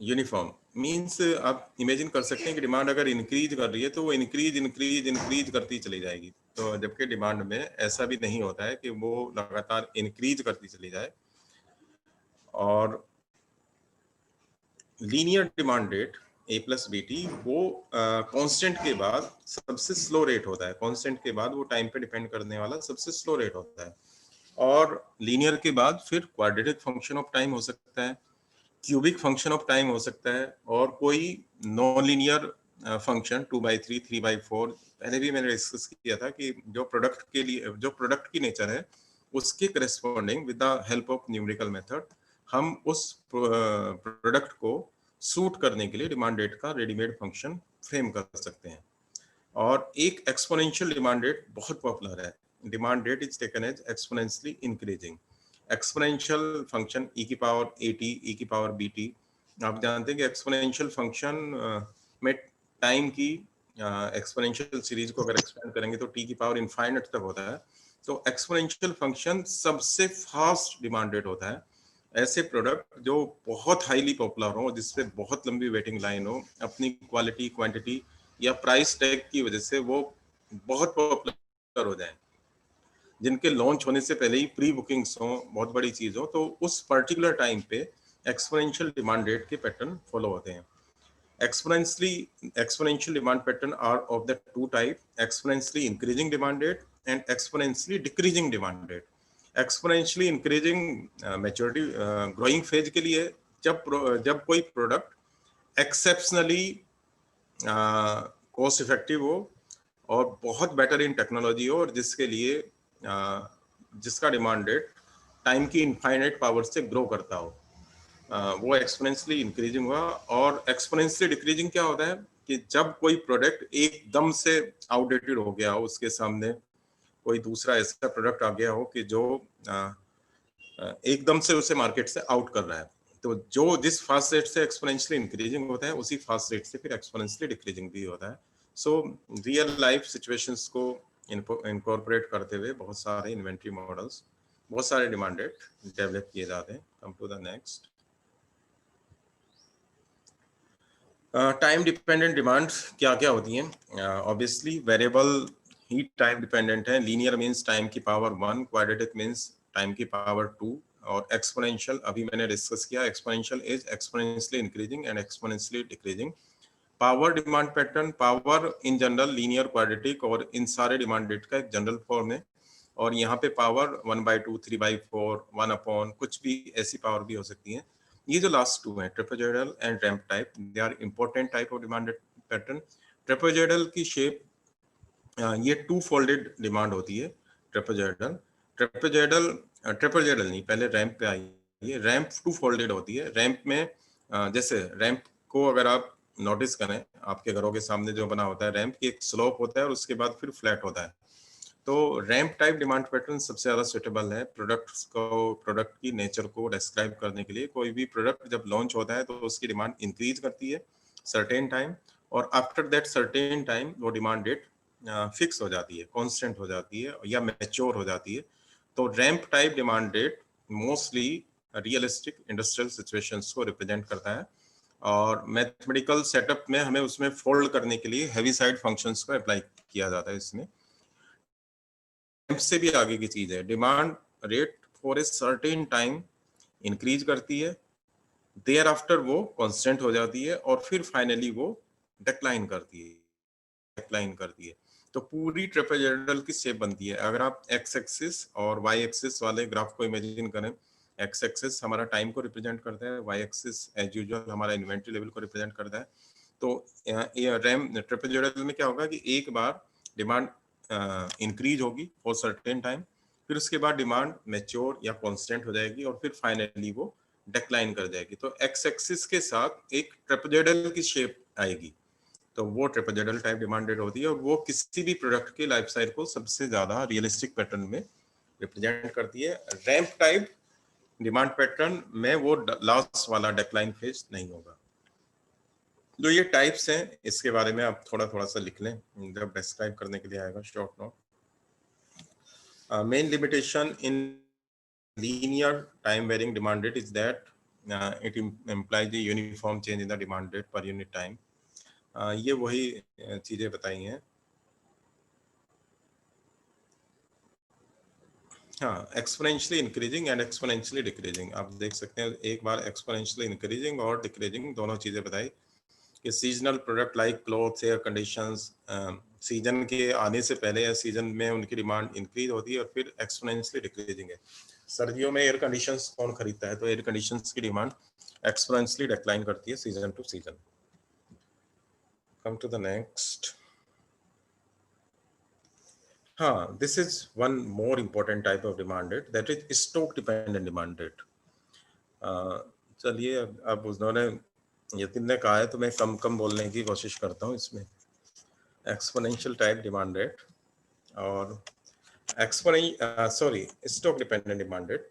Uniform means आप imagine कर सकते हैं कि demand अगर increase कर रही है तो वो इंक्रीज करती चली जाएगी, तो जबकि डिमांड में ऐसा भी नहीं होता है कि वो लगातार इंक्रीज करती चली जाए। और लीनियर डिमांड रेट A+BT वो कांस्टेंट के बाद सबसे स्लो रेट होता है, कांस्टेंट के बाद वो टाइम पे डिपेंड करने वाला सबसे स्लो रेट होता है। और लीनियर के बाद फिर क्वाड्रेटिक फंक्शन ऑफ टाइम हो सकता है, क्यूबिक फंक्शन ऑफ टाइम हो सकता है, और कोई नॉन लीनियर फंक्शन 2/3, 3/4। पहले भी मैंने डिस्कस किया था कि जो प्रोडक्ट के लिए जो प्रोडक्ट की नेचर है उसके corresponding with the help of numerical method हम उस प्रोडक्ट को सूट करने के लिए डिमांड रेट का रेडीमेड फंक्शन फ्रेम कर सकते हैं। और एक एक्सपोनेंशियल डिमांड रेट बहुत पॉपुलर है। Demand rate is taken as exponentially increasing. Exponential function e की पावर at, e की पावर bt, आप जानते हैं कि एक्सपोनेंशियल फंक्शन में टाइम की एक्सपोनेंशियल सीरीज को अगर एक्सपेंड करेंगे तो t की पावर इनफाइनाइट तक होता है। तो एक्सपोनेंशियल फंक्शन सबसे फास्ट डिमांड रेट होता है। ऐसे प्रोडक्ट जो बहुत हाईली पॉपुलर हो, जिसपे बहुत लंबी वेटिंग लाइन हो, अपनी क्वालिटी, क्वांटिटी या प्राइस टैग की वजह से वो बहुत पॉपुलर हो जाएं, जिनके लॉन्च होने से पहले ही प्री बुकिंग्स हो, बहुत बड़ी चीज हो, तो उस पर्टिकुलर टाइम पे एक्सपोनेंशियल डिमांड रेट के पैटर्न फॉलो होते हैं। Exponential demand pattern are of the two type, exponentially increasing demand rate and exponentially decreasing demand rate. Exponentially increasing maturity growing phase के लिए जब कोई प्रोडक्ट एक्सेप्शनली कॉस्ट इफेक्टिव हो और बहुत बेटर इन टेक्नोलॉजी हो, और जिसके लिए जिसका डिमांड रेट टाइम की इनफाइनाइट पावर से ग्रो करता हो, वो एक्सपोनेंशियली इंक्रीजिंग हुआ। और एक्सपोनेंशियली डिक्रीजिंग क्या होता है कि जब कोई प्रोडक्ट एकदम से आउटडेटेड हो गया हो, उसके सामने कोई दूसरा ऐसा प्रोडक्ट आ गया हो कि जो एकदम से उसे मार्केट से आउट कर रहा है, तो जो जिस फास्ट रेट से एक्सपोनेंशियली इंक्रीजिंग होता है उसी फास्ट रेट से फिर एक्सपोनेंशियली डिक्रीजिंग भी होता है। सो रियल लाइफ सिचुएशंस को इनकॉर्पोरेट करते हुए बहुत सारे इन्वेंट्री मॉडल्स, बहुत सारे डिमांड रेट डेवलप किए जाते हैं। Come to the next, time dependent demand क्या क्या होती हैं? ऑब्वियसली वेरिएबल ही टाइम डिपेंडेंट है। लीनियर मींस टाइम की पावर 1, क्वाड्रेटिक मींस टाइम की पावर 2, और एक्सपोनेंशियल अभी मैंने डिस्कस किया। Exponential is exponentially increasing and exponentially decreasing. Power demand pattern, power in general linear, quadratic और इन सारे डिमांड रेट का एक जनरल फॉर्म है। और यहाँ पे पावर 1/2, 3/4, 1/, कुछ भी ऐसी पावर भी हो सकती है। ये जो लास्ट टू हैं, trapezoidal and ramp type, they are important type of demand pattern. Trapezoidal की शेप, ये 2 फोल्डेड डिमांड होती है। ट्रेपेजॉइडल नहीं, पहले रैंप पे आइए। रैंप 2 फोल्डेड होती है। रैंप में जैसे रैंप को अगर आप नोटिस करें, आपके घरों के सामने जो बना होता है रैंप की एक स्लोप होता है और उसके बाद फिर फ्लैट होता है। तो रैंप टाइप डिमांड पैटर्न सबसे ज़्यादा सुटेबल है प्रोडक्ट की नेचर को डिस्क्राइब करने के लिए। कोई भी प्रोडक्ट जब लॉन्च होता है तो उसकी डिमांड इंक्रीज करती है सर्टेन टाइम, और आफ्टर दैट सर्टेन टाइम वो डिमांड रेट फिक्स हो जाती है, कांस्टेंट हो जाती है या मैच्योर हो जाती है। तो ramp type demand rate mostly realistic industrial situations को रिप्रेजेंट करता है, और मैथमेटिकल सेटअप में हमें उसमें फोल्ड करने के लिए हैवी साइड फंक्शंस को अप्लाई किया जाता है। इसमें से भी आगे की चीज है, demand rate for a certain time increase करती है, देयर आफ्टर वो कांस्टेंट हो जाती है, और फिर फाइनली वो डिक्लाइन करती है। तो पूरी ट्रेपेजॉइडल की शेप बनती है। अगर आप एक्स एक्सिस और वाई एक्सिस वाले ग्राफ को इमेजिन करें, एक्स एक्सिस हमारा टाइम को रिप्रेजेंट करता है, वाई एक्सिस एज यूजुअल हमारा इन्वेंट्री लेवल को रिप्रेजेंट करता है। तो रैम ट्रेपेजॉइडल में क्या होगा कि एक बार डिमांड इंक्रीज होगी फॉर सर्टेन टाइम, फिर उसके बाद डिमांड मैच्योर या कांस्टेंट हो जाएगी, और फिर फाइनली वो डिक्लाइन कर जाएगी। तो एक्स एक्सिस के साथ एक ट्रेपेजॉइडल की शेप आएगी, तो वो ट्रेपेजॉइडल टाइप डिमांड रेट होती है, और वो किसी भी प्रोडक्ट के लाइफ साइकिल को सबसे ज्यादा रियलिस्टिक पैटर्न में रिप्रेजेंट करती है। रैंप टाइप डिमांड पैटर्न में वो लास्ट वाला डिक्लाइन फेज नहीं होगा। जो ये टाइप्स हैं इसके बारे में आप थोड़ा सा लिख लें जब डिस्क्राइब करने के लिए आएगा short note. Main limitation in linear time varying demand rate is that it implies a uniform change in the demand rate per unit time. ये वही चीजें बताई हैं। हाँ, exponentially increasing and exponentially decreasing, आप देख सकते हैं एक बार एक्सपोनेंशियली इंक्रीजिंग और डिक्रीजिंग दोनों चीजें बताई कि seasonal product like clothes, air conditions, season के आने से पहले या सीजन में उनकी डिमांड इंक्रीज होती है, और फिर एक्सपोनेंशियली डिक्रीजिंग है। सर्दियों में एयर कंडीशंस कौन खरीदता है, तो एयर कंडीशंस की डिमांड एक्सपोनेंशियली डिक्लाइन करती है season to season. Come to the next. हाँ, this is one more important type of demand rate, that is stock dependent demand rate. चलिए अब उन्होंने यतिन ने कहा है तो मैं कम कम बोलने की कोशिश करता हूँ इसमें। एक्सपोनेंशियल टाइप डिमांड रेट और स्टॉक डिपेंडेंट डिमांड रेट।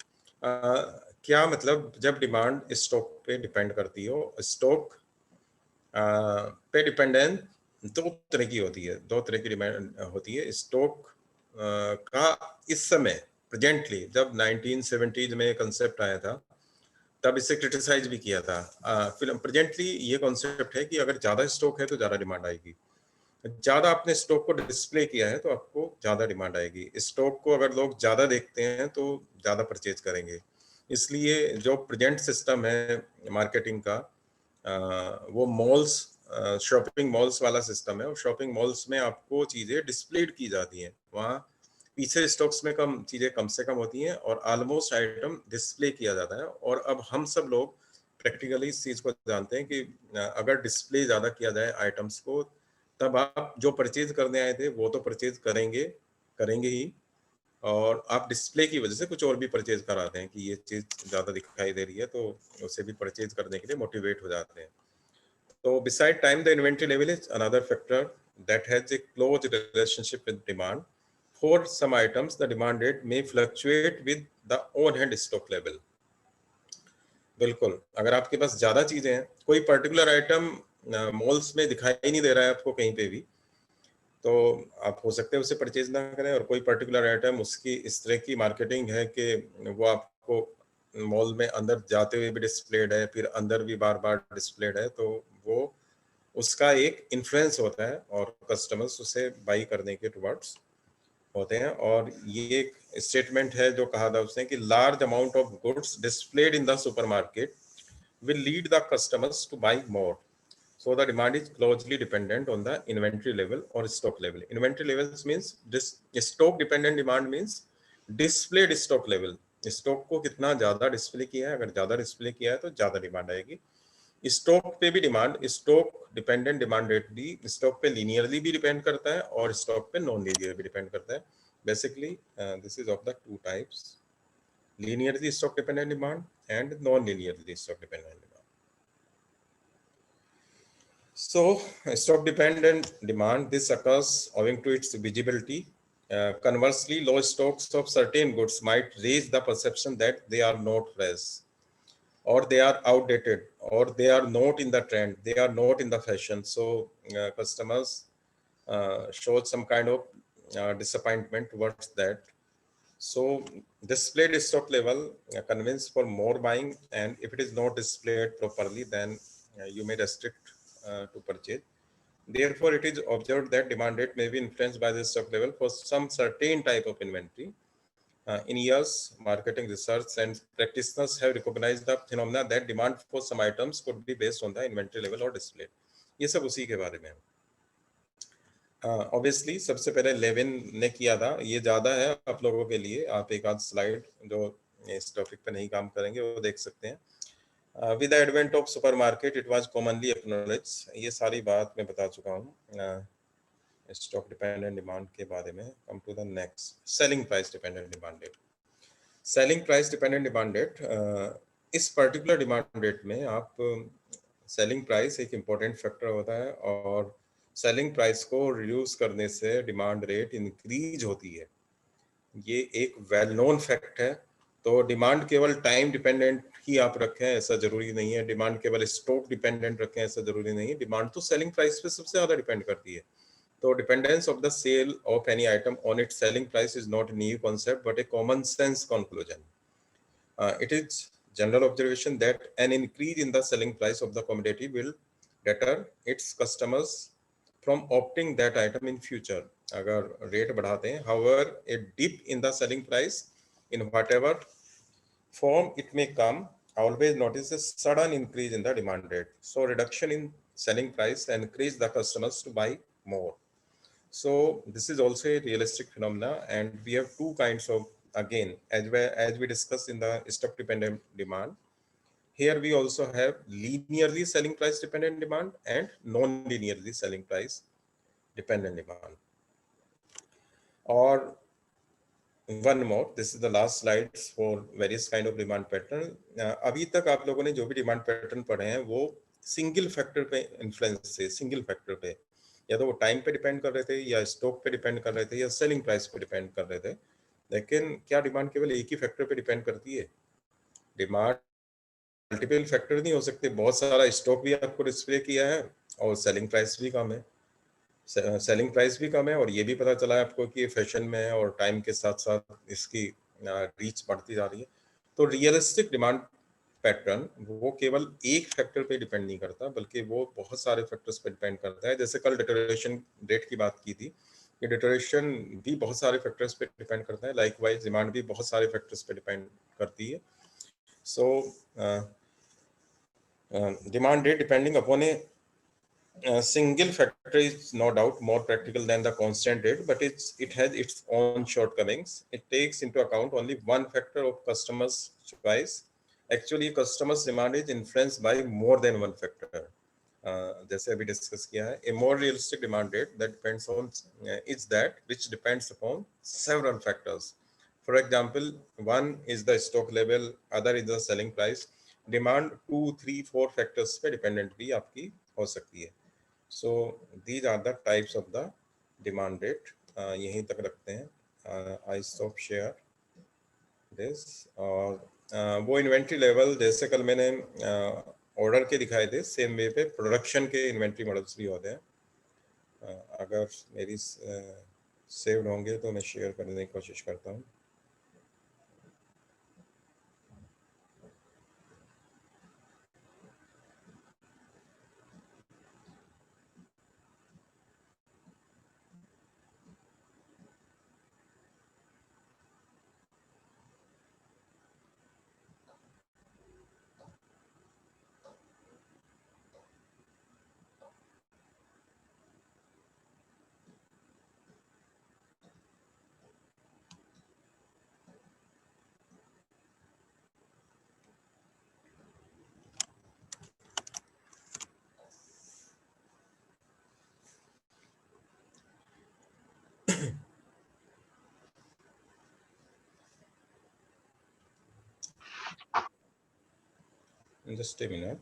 क्या मतलब, जब डिमांड स्टॉक पे डिपेंड करती हो, स्टॉक पे डिपेंडेंट दो तरह की होती है, दो तरह की डिमांड होती है स्टॉक का। इस समय प्रेजेंटली जब 1970s में कंसेप्ट आया था तब इसे क्रिटिसाइज भी किया था। फिर प्रेजेंटली ये कॉन्सेप्ट है कि अगर ज़्यादा स्टॉक है तो ज़्यादा डिमांड आएगी, ज़्यादा आपने स्टॉक को डिस्प्ले किया है तो आपको ज़्यादा डिमांड आएगी। स्टॉक को अगर लोग ज़्यादा देखते हैं तो ज़्यादा परचेज करेंगे। इसलिए जो प्रेजेंट सिस्टम है मार्केटिंग का, वो मॉल्स, शॉपिंग मॉल्स वाला सिस्टम है। और शॉपिंग मॉल्स में आपको चीज़ें डिस्प्लेड की जाती हैं, वहाँ पीछे स्टॉक्स में कम चीज़ें कम से कम होती हैं और ऑलमोस्ट आइटम डिस्प्ले किया जाता है। और अब हम सब लोग प्रैक्टिकली इस चीज़ को जानते हैं कि अगर डिस्प्ले ज़्यादा किया जाए आइटम्स को, तब आप जो परचेज करने आए थे वो तो परचेज करेंगे ही, और आप डिस्प्ले की वजह से कुछ और भी परचेज कराते हैं कि ये चीज़ ज़्यादा दिखाई दे रही है, तो उसे भी परचेज करने के लिए मोटिवेट हो जाते हैं। तो beside time, the inventory level is another factor that has a close relationship with demand. For some items, the demand rate may fluctuate with the on-hand stock level. बिल्कुल, अगर आपके पास ज़्यादा चीज़ें हैं, कोई पर्टिकुलर आइटम मॉल्स में दिखाई नहीं दे रहा है आपको कहीं पे भी, तो आप हो सकते हैं उसे परचेज ना करें। और कोई पर्टिकुलर आइटम उसकी इस तरह की मार्केटिंग है कि वो आपको मॉल में अंदर जाते हुए भी डिस्प्लेड है, फिर अंदर भी बार बार डिस्प्लेड है, तो वो उसका एक इन्फ्लुएंस होता है और कस्टमर्स उसे बाई करने के टुवर्ड्स होते हैं। और ये एक स्टेटमेंट है जो कहा था उसने कि large amount of goods displayed in the supermarket will lead the customers two by more. So the demand is closely dependent on the inventory level or stock level. Inventory levels means this stock dependent demand means displayed stock level. Stock को कितना ज्यादा display किया है, अगर ज्यादा display किया है तो ज्यादा डिमांड आएगी। स्टॉक पे भी demand, stock dependent demand rate भी स्टॉक पे लीनियरली भी डिपेंड करता है और स्टॉक पे नॉन लीनियर भी डिपेंड करता है। Basically this is of the two types, linearly stock dependent demand and non linearly stock dependent demand. So, stock dependent demand, this occurs owing to its visibility. Conversely, low stocks of certain goods might raise the perception that they are not fresh, or they are outdated, or they are not in the trend, they are not in the fashion. So, customers show some kind of disappointment towards that. So, displayed stock level convince for more buying, and if it is not displayed properly, then you may restrict to purchase. Therefore, it is observed that demand rate may be influenced by the stock level for some certain type of inventory. In years, marketing research and practitioners have recognized the phenomena that demand for some items could be based on the inventory level or display. ये सब उसी के बारे में है। Obviously, सबसे पहले Lewin ने किया था, ये ज़्यादा है आप लोगों के लिए, आप एक आध स्लाइड जो इस टॉपिक पे नहीं काम करेंगे वो देख सकते हैं। With the advent of supermarket, it was commonly acknowledged. ये सारी बात मैं बता चुका हूँ स्टॉक डिपेंडेंट डिमांड के बारे में। Come to the next, selling price dependent demand rate. Selling price dependent demand rate, इस पर्टिकुलर डिमांड रेट में आप सेलिंग प्राइस एक इम्पोर्टेंट फैक्टर होता है, और सेलिंग प्राइस को रिड्यूस करने से डिमांड रेट इंक्रीज होती है। ये एक वेल नोन फैक्ट है। तो डिमांड केवल टाइम डिपेंडेंट ही आप रखें ऐसा जरूरी नहीं है, डिमांड केवल स्टॉक डिपेंडेंट रखें ऐसा जरूरी नहीं है। डिमांड तो सेलिंग प्राइस पे सबसे ज्यादा डिपेंड करती है। तो dependence of the sale of any item on its selling price is not new concept but a common sense conclusion. It is general observation that an increase in the selling price of the commodity will deter its customers from opting that item in future. अगर rate बढ़ाते हैं, however, a dip in the selling price in whatever form it may come, always notice a sudden increase in the demand rate. So reduction in selling price encourage the customers to buy more. So this is also a realistic phenomena, and we have two kinds of, again, as we discussed in the stock dependent demand. Here we also have linearly selling price dependent demand and non-linearly selling price dependent demand. Or one more, this is the last slides for various kind of demand pattern. अभी तक आप लोगों ने जो भी demand pattern पढ़े हैं वो सिंगल फैक्टर पे इन्फ्लुएंस से, सिंगल फैक्टर पे, या तो वो टाइम पे डिपेंड कर रहे थे, या स्टॉक पे डिपेंड कर रहे थे, या सेलिंग प्राइस पे डिपेंड कर रहे थे। लेकिन क्या डिमांड केवल एक ही फैक्टर पे डिपेंड करती है? डिमांड मल्टीपल फैक्टर नहीं हो सकते। बहुत सारा स्टॉक भी आपको डिस्प्ले किया है और सेलिंग प्राइस भी कम है, सेलिंग प्राइस भी कम है, और ये भी पता चला है आपको कि फैशन में है और टाइम के साथ साथ इसकी रीच बढ़ती जा रही है। तो रियलिस्टिक डिमांड पैटर्न वो केवल एक फैक्टर पे डिपेंड नहीं करता, बल्कि वो बहुत सारे फैक्टर्स पे डिपेंड करता है। जैसे कल डिटोरेशन रेट की बात की थी, कि डिटोरेशन भी बहुत सारे फैक्टर्स पे डिपेंड करता है, लाइकवाइज डिमांड भी बहुत सारे फैक्टर्स पे डिपेंड करती है। सो demand rate depending upon a single factor is no doubt more practical than the constant rate, but it has its own shortcomings. It takes into account only one factor of customers' choice. Actually, customers' demand is influenced by more than one factor. जैसे अभी discuss किया है, a more realistic demand rate that depends on is that which depends upon several factors. For example, one is the stock level, other is the selling price. Demand 2, 3, 4 factors पे dependent भी आपकी हो सकती है। So these are the types of the demand rate. यहीं तक रखते हैं। I stop share this. और वो इन्वेंट्री लेवल जैसे कल मैंने ऑर्डर के दिखाए थे, सेम वे पे प्रोडक्शन के इन्वेंट्री मॉडल्स भी होते हैं। अगर मेरी सेव्ड होंगे तो मैं शेयर करने की कोशिश करता हूँ। Just a minute.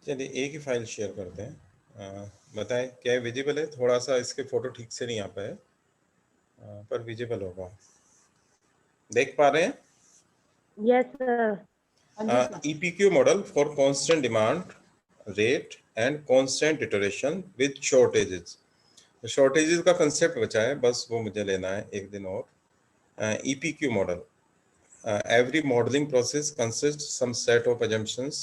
चलिए एक ही फाइल शेयर करते हैं। बताएं क्या विजिबल है? थोड़ा सा इसके फोटो ठीक से नहीं आ पाए, पर विजिबल होगा। देख पा रहे हैं? Yes sir. EPQ model for constant demand rate and constant iteration with shortages. Shortages का कंसेप्ट बचा है, बस वो मुझे लेना है एक दिन और। EPQ model, every modelling process consist some set of assumptions.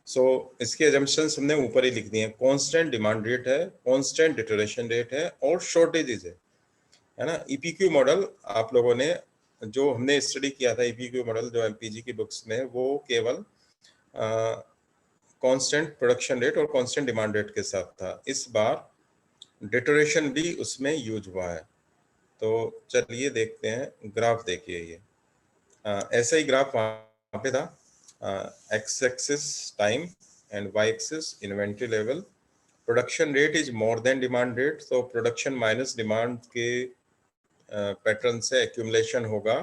So इसके assumptions हमने ऊपर ही लिख दिए हैं। कांस्टेंट डिमांड रेट है, कांस्टेंट इटरेशन रेट है और शॉर्टेजेस है ना। EPQ मॉडल आप लोगों ने जो हमने स्टडी किया था, EPQ मॉडल जो MPG की बुक्स में, वो केवल कांस्टेंट प्रोडक्शन रेट और कांस्टेंट डिमांड रेट के साथ था। इस बार डिटरेशन भी उसमें यूज हुआ है। तो चलिए देखते हैं, ग्राफ देखिए ये। ऐसा ही ग्राफ वहाँ पे था, X axis time and Y axis inventory level. Production rate is more than demand rate, तो प्रोडक्शन माइनस डिमांड के पैटर्न से एक्यूमुलेशन होगा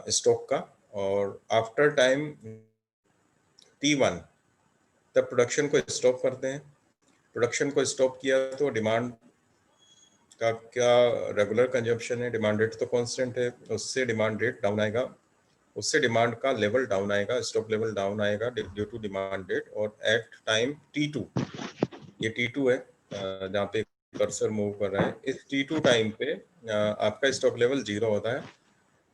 स्टॉक का, और आफ्टर टाइम T1 तब प्रोडक्शन को स्टॉप करते हैं। प्रोडक्शन को स्टॉप किया तो डिमांड का क्या रेगुलर कंजम्पशन है, डिमांड रेट तो कांस्टेंट है, उससे डिमांड रेट डाउन आएगा, उससे डिमांड का लेवल डाउन आएगा, स्टॉक लेवल डाउन आएगा ड्यू टू डिमांड रेट। और एट टाइम T2, ये T2 है जहाँ पे कर्सर मूव कर रहा है, इस T2 टाइम पे आपका स्टॉक लेवल 0 होता है।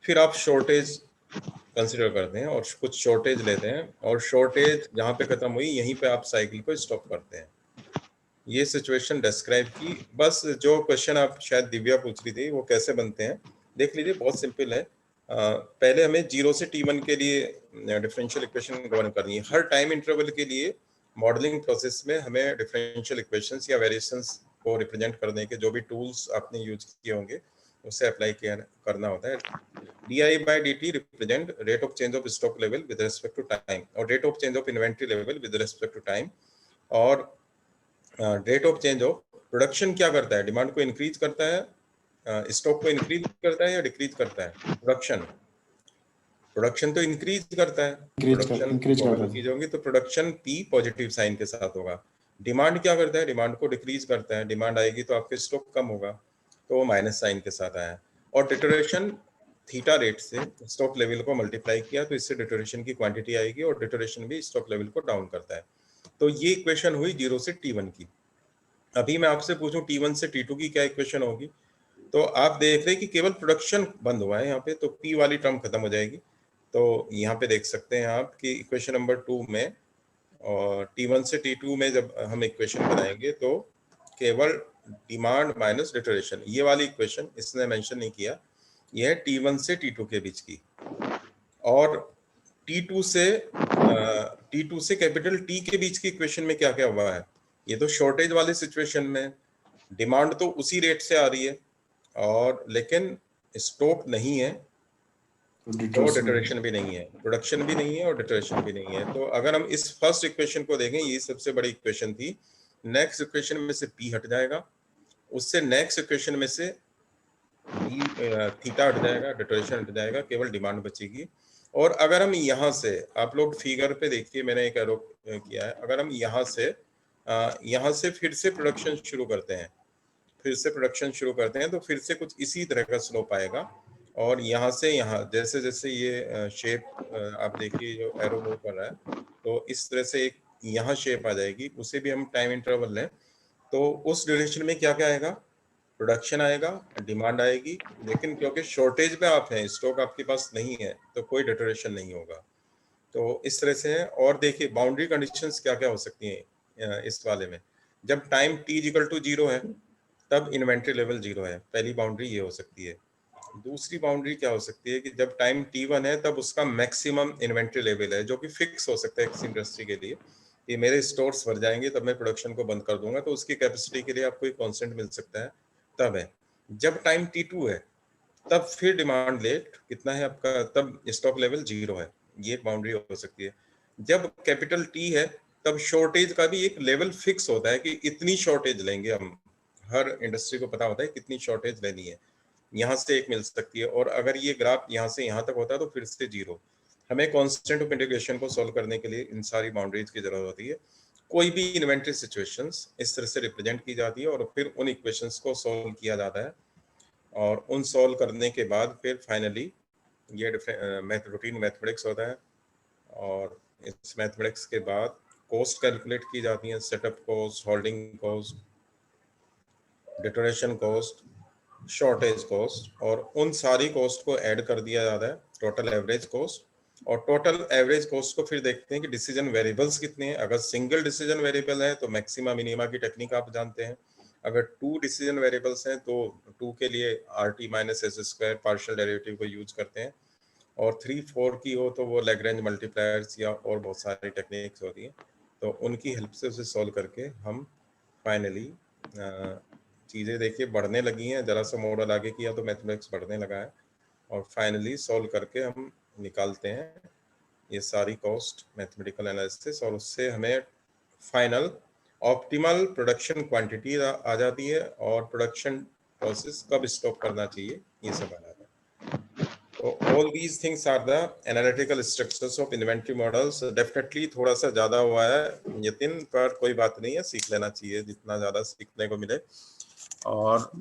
फिर आप शॉर्टेज कंसिडर करते हैं और कुछ शॉर्टेज लेते हैं, और शॉर्टेज जहाँ पे खत्म हुई यहीं पे आप साइकिल को स्टॉप करते हैं। ये सिचुएशन डिस्क्राइब की। बस जो क्वेश्चन आप शायद दिव्या पूछ रही थी वो कैसे बनते हैं देख लीजिए, बहुत सिंपल है। पहले हमें 0 से T1 के लिए डिफरेंशियल इक्वेशन गवर्न करनी है। हर टाइम इंटरवल के लिए मॉडलिंग प्रोसेस में हमें डिफरेंशियल इक्वेशंस या वेरिएशंस को रिप्रेजेंट करने के जो भी टूल्स आपने यूज किए होंगे उससे अप्लाई करना होता है। DI/DT represent rate of change of stock level with respect to time, और rate of change of inventory level with respect to time. और rate of change of production क्या करता है, डिमांड को इंक्रीज करता है, स्टॉक को इंक्रीज करता है या डिक्रीज करता है? प्रोडक्शन तो इंक्रीज करता है, प्रोडक्शन चीज होगी तो प्रोडक्शन P पॉजिटिव साइन के साथ होगा। डिमांड क्या करता है, डिमांड को डिक्रीज करता है, डिमांड आएगी तो आपके स्टॉक कम होगा, तो वो माइनस साइन के साथ आया। और डिटोरेशन थीटा रेट से स्टॉक लेवल को मल्टीप्लाई किया तो इससे डिटोरेशन की क्वांटिटी आएगी, और डिटोरेशन भी स्टॉक लेवल को डाउन करता है। तो ये इक्वेशन हुई 0 से T1 की। अभी मैं आपसे पूछूं T1 से T2 की क्या इक्वेशन होगी, तो आप देख रहे हैं कि केवल प्रोडक्शन बंद हुआ है यहाँ पे, तो P वाली टर्म खत्म हो जाएगी। तो यहाँ पे देख सकते हैं आप कि इक्वेशन नंबर 2 में और T1 से T2 में जब हम इक्वेशन बनाएंगे तो केवल डिमांड माइनस डिटोरेशन, ये वाली इक्वेशन इसने मेंशन नहीं किया, ये है T1 से T2 के बीच की। और T2 से कैपिटल T के बीच की इक्वेशन में क्या क्या हुआ है, ये तो शॉर्टेज वाले सिचुएशन में डिमांड तो उसी रेट से आ रही है और लेकिन स्टॉक नहीं है, तो डिटोरेशन भी नहीं है, प्रोडक्शन भी नहीं है और डिटोरेशन भी नहीं है। तो अगर हम इस फर्स्ट इक्वेशन को देखें, ये सबसे बड़ी इक्वेशन थी। नेक्स्ट इक्वेशन में से P हट जाएगा, उससे नेक्स्ट इक्वेशन में से थीटा हट जाएगा, डिटोरेशन हट जाएगा, केवल डिमांड बचेगी। और अगर हम यहाँ से, आप लोग फिगर पे देखिए, मैंने एक एरो किया है, अगर हम यहाँ से फिर से प्रोडक्शन शुरू करते हैं, तो फिर से कुछ इसी तरह का स्लोप आएगा। और यहाँ से यहाँ जैसे जैसे ये शेप आप देखिए जो एरो मूव कर रहा है, तो इस तरह से एक यहाँ शेप आ जाएगी, उसे भी हम टाइम इंटरवल लें तो उस ड्यूरेशन में क्या क्या आएगा, प्रोडक्शन आएगा, डिमांड आएगी, लेकिन क्योंकि शॉर्टेज में आप हैं, स्टॉक आपके पास नहीं है, तो कोई डिटोरेशन नहीं होगा। तो इस तरह से है। और देखिए बाउंड्री कंडीशंस क्या क्या हो सकती हैं इस वाले में। जब टाइम T=0 है तब इन्वेंट्री लेवल 0 है, पहली बाउंड्री ये हो सकती है। दूसरी बाउंड्री क्या हो सकती है कि जब टाइम T1 है तब उसका मैक्सिमम इन्वेंट्री लेवल है, जो कि फिक्स हो सकता है किसी इंडस्ट्री के लिए, कि मेरे स्टोर्स भर जाएंगे तब मैं प्रोडक्शन को बंद कर दूंगा, तो उसकी कैपेसिटी के लिए आपको एक कांस्टेंट मिल सकता है, तब है। जब टाइम T2 है तब फिर डिमांड रेट कितना है आपका, तब स्टॉक लेवल 0 है, ये एक बाउंड्री हो सकती है। जब कैपिटल T है तब शॉर्टेज का भी एक लेवल फिक्स होता है कि इतनी शॉर्टेज लेंगे हम, हर इंडस्ट्री को पता होता है कितनी शॉर्टेज लेनी है, यहाँ से एक मिल सकती है। और अगर ये ग्राफ यहाँ से यहाँ तक होता है तो फिर से 0। हमें कांस्टेंट ऑफ इंटीग्रेशन को सॉल्व करने के लिए इन सारी बाउंड्रीज की जरूरत होती है। कोई भी इन्वेंट्री सिचुएशंस इस तरह से रिप्रेजेंट की जाती है और फिर उन इक्वेशंस को सॉल्व किया जाता है, और उन सॉल्व करने के बाद फिर फाइनली ये रूटीन मैथमेटिक्स होता है। और इस मैथमेटिक्स के बाद कॉस्ट कैलकुलेट की जाती है, setup cost, holding cost, deterioration cost, shortage cost, और उन सारी कॉस्ट को ऐड कर दिया जाता है, टोटल एवरेज कॉस्ट। और टोटल एवरेज कॉस्ट को फिर देखते हैं कि डिसीजन वेरिएबल्स कितने हैं। अगर सिंगल डिसीजन वेरिएबल है तो मैक्सिमा मिनिमा की टेक्निक आप जानते हैं। अगर 2 डिसीजन वेरिएबल्स हैं तो 2 के लिए RT minus S² partial derivative को यूज करते हैं, और 3-4 की हो तो वो लैग्रेंज मल्टीप्लायर्स या और बहुत सारी टेक्निक्स होती हैं, तो उनकी हेल्प से उसे सॉल्व करके हम फाइनली चीज़ें देखिए बढ़ने लगी हैं। जरा सा मॉडल आगे किया तो मैथमेटिक्स बढ़ने लगा है, और फाइनली सॉल्व करके हम निकालते हैं ये सारी कॉस्ट मैथमेटिकल एनालिसिस, और उससे हमें फाइनल ऑप्टिमल प्रोडक्शन क्वांटिटी आ जाती है, और प्रोडक्शन प्रोसेस कब स्टॉप करना चाहिए ये सब आ जाता है। तो all these things are the analytical structures of inventory models. Definitely थोड़ा सा ज़्यादा हुआ है यतिन, पर कोई बात नहीं है, सीख लेना चाहिए जितना ज़्यादा सीखने को मिले। और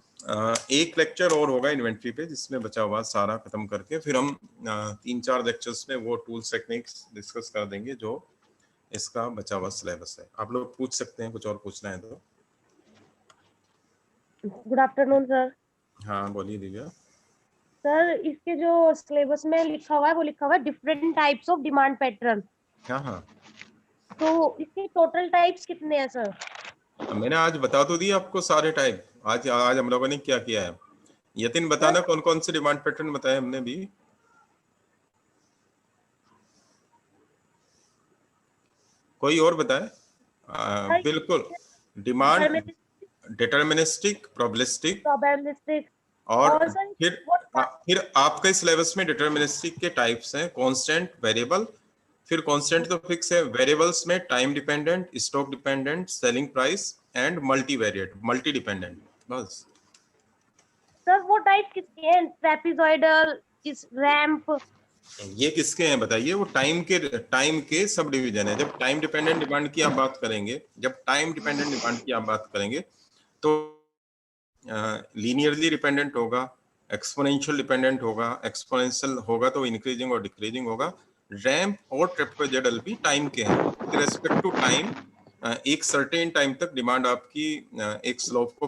एक लेक्चर और होगा इन्वेंट्री पे, जिसमें बचा हुआ सारा खत्म करके फिर हम 3-4 लेक्चर्स में वो टूल्स टेक्निक्स डिस्कस कर देंगे जो इसका बचा हुआ सिलेबस है। आप लोग पूछ सकते हैं, कुछ और पूछना है तो। Good afternoon sir. हाँ बोलिए दिव्या। सर इसके जो सिलेबस में लिखा हुआ है वो लिखा हुआ है different types of demand pattern. हाँ तो इसके टोटल टाइप्स कितने हैं सर? मैंने आज बता तो दिया आपको सारे टाइप। आज हम लोगों ने क्या किया है, यतिन बताना कौन कौन से डिमांड पैटर्न बताए हमने भी। कोई और बताए? बिल्कुल, डिमांड डिटरमिनिस्टिक, प्रोबेबिलिस्टिक, और सर फिर आपके सिलेबस में डिटरमिनिस्टिक के टाइप्स हैं, कांस्टेंट, वेरिएबल, फिर कांस्टेंट तो फिक्स है, वेरिएबल्स में time dependent, stock dependent, selling price and multivariate, multi dependent. बस सर वो टाइप किसके हैं? ट्रेपेजॉइडल, किस रैंप? ये किसके हैं बताइए? वो टाइम के सब डिवीजन है। जब टाइम डिपेंडेंट डिमांड की आप बात करेंगे, तो लीनियरली डिपेंडेंट होगा, एक्सपोनेंशियल डिपेंडेंट होगा, एक्सपोनेंशियल होगा तो इंक्रीजिंग और डिक्रीजिंग होगा। रैंप और ट्रेपेजॉइडल भी टाइम के हैं। विद रिस्पेक्ट टू टाइम एक सर्टेन टाइम तक डिमांड आपकी एक स्लोप को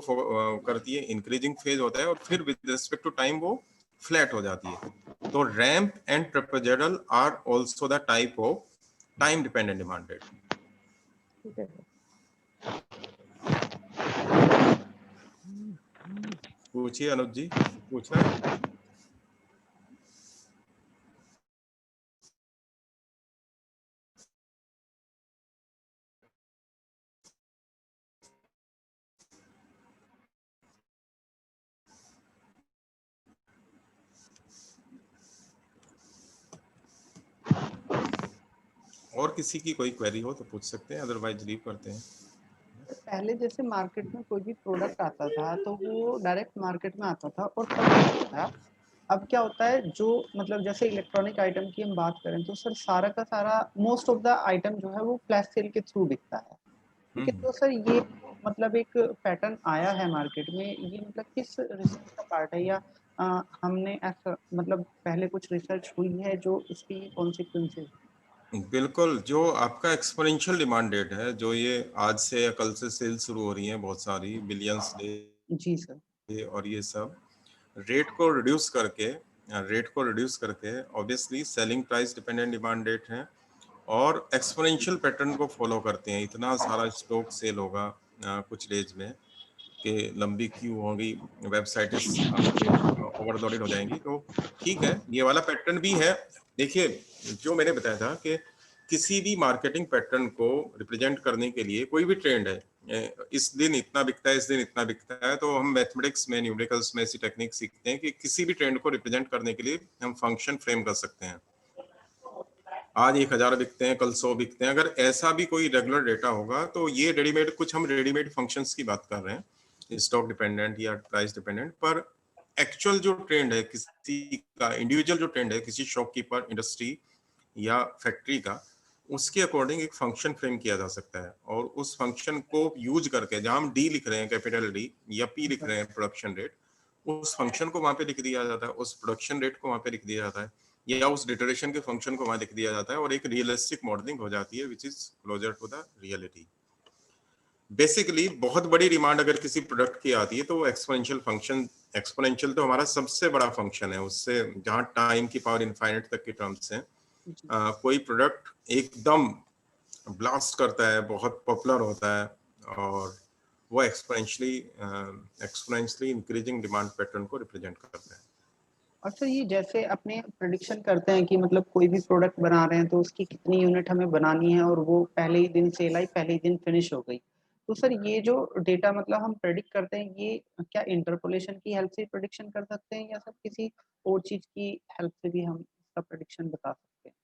करती है, इंक्रीजिंग फेज होता है, और फिर विद रिस्पेक्ट टू टाइम वो फ्लैट हो जाती है। तो ramp and trapezoidal are also the type of time dependent demand rate. पूछिए अनुज जी, पूछना है? और किसी की कोई क्वेरी हो तो पूछ सकते हैं, अदरवाइज लीव करते हैं। पहले जैसे मार्केट में कोई भी प्रोडक्ट आता था तो वो डायरेक्ट मार्केट में आता था और तब था। अब क्या होता है, जो मतलब जैसे इलेक्ट्रॉनिक आइटम की हम बात करें तो सर सारा का सारा मोस्ट ऑफ द आइटम जो है वो फ्लैश सेल के थ्रू बिकता है। ठीक है, तो सर ये मतलब एक पैटर्न आया है मार्केट में, ये मतलब किस रिसर्च का पार्ट है, या हमने ऐसा मतलब पहले कुछ रिसर्च हुई है जो इसकी कॉन्सिक्वेंसेस? बिल्कुल, जो आपका एक्सपोनेंशियल डिमांड रेट है, जो ये आज से या कल से सेल शुरू हो रही है बहुत सारी, बिलियंस डे जी सर, और ये सब रेट को रिड्यूस करके obviously selling price dependent demand rate है, और एक्सपोनेंशियल पैटर्न को फॉलो करते हैं। इतना सारा स्टॉक सेल होगा कुछ डेज में कि लंबी क्यू होगी, वेबसाइट्स आपके ओवरलोडेड हो जाएंगी। तो ठीक है, ये वाला पैटर्न भी है। देखिए, जो मैंने बताया था कि किसी भी मार्केटिंग पैटर्न को रिप्रेजेंट करने के लिए कोई भी ट्रेंड है, इस दिन इतना बिकता है, इस दिन इतना बिकता है, तो हम मैथमेटिक्स में, न्यूमेरिकल्स में ऐसी टेक्निक सीखते हैं कि किसी भी ट्रेंड को रिप्रेजेंट करने के लिए हम फंक्शन फ्रेम कर सकते हैं। आज 1000 बिकते हैं, कल 100 बिकते हैं। अगर ऐसा भी कोई रेगुलर डेटा होगा तो ये रेडीमेड, कुछ हम रेडीमेड फंक्शंस की बात कर रहे हैं, स्टॉक डिपेंडेंट या प्राइस डिपेंडेंट, पर एक्चुअल जो ट्रेंड है किसी का, इंडिविजुअल जो ट्रेंड है किसी शॉपकीपर, इंडस्ट्री या फैक्ट्री का, उसके अकॉर्डिंग एक फंक्शन फ्रेम किया जा सकता है। और उस फंक्शन को यूज करके, जहां हम डी लिख रहे हैं, कैपिटल डी, या पी लिख रहे हैं, प्रोडक्शन रेट, उस फंक्शन को वहां पे लिख दिया जाता है, उस प्रोडक्शन रेट को वहां पे लिख दिया जाता है, या उस डिटरेशन के फंक्शन को वहां लिख दिया जाता है, और एक रियलिस्टिक मॉडलिंग हो जाती है which is closer to the reality. Basically बहुत बड़ी डिमांड अगर किसी प्रोडक्ट की आती है तो वो एक्सपोनेंशियल फंक्शन, एक्सपोनेंशियल तो हमारा सबसे बड़ा फंक्शन है, उससे जहां टाइम की पावर इनफाइनाइट तक के टर्म्स हैं। कोई प्रोडक्ट एकदम ब्लास्ट करता है, बहुत पॉपुलर होता है, और वो एक्सपोनेंशियली इंक्रीजिंग डिमांड पैटर्न को रिप्रेजेंट करता है। और सर ये जैसे अपने प्रेडिक्शन करते हैं कि मतलब कोई भी प्रोडक्ट बना रहे हैं तो उसकी कितनी यूनिट हमें बनानी है, और वो पहले ही दिन सेल आई, पहले ही दिन फिनिश हो गई। तो सर ये जो डेटा मतलब हम प्रेडिक्ट करते हैं, ये क्या इंटरपोलेशन की हेल्प से प्रेडिक्शन कर सकते हैं, या सर किसी और चीज की हेल्प से भी हम इसका प्रेडिक्शन बता सकते हैं?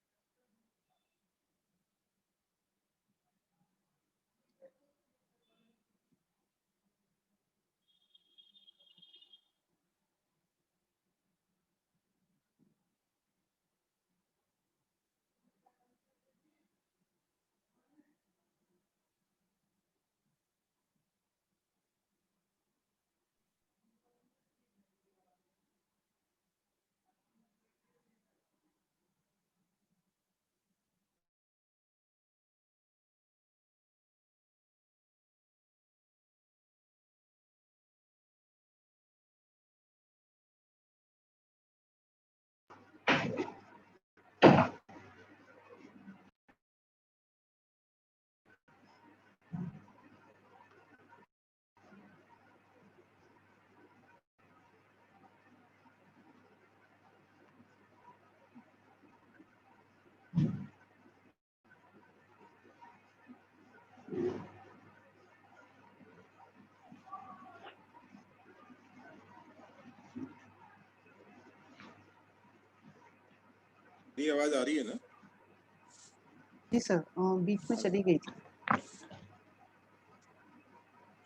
मेरी आवाज आ रही है ना? जी सर, बीच में चली गई थी।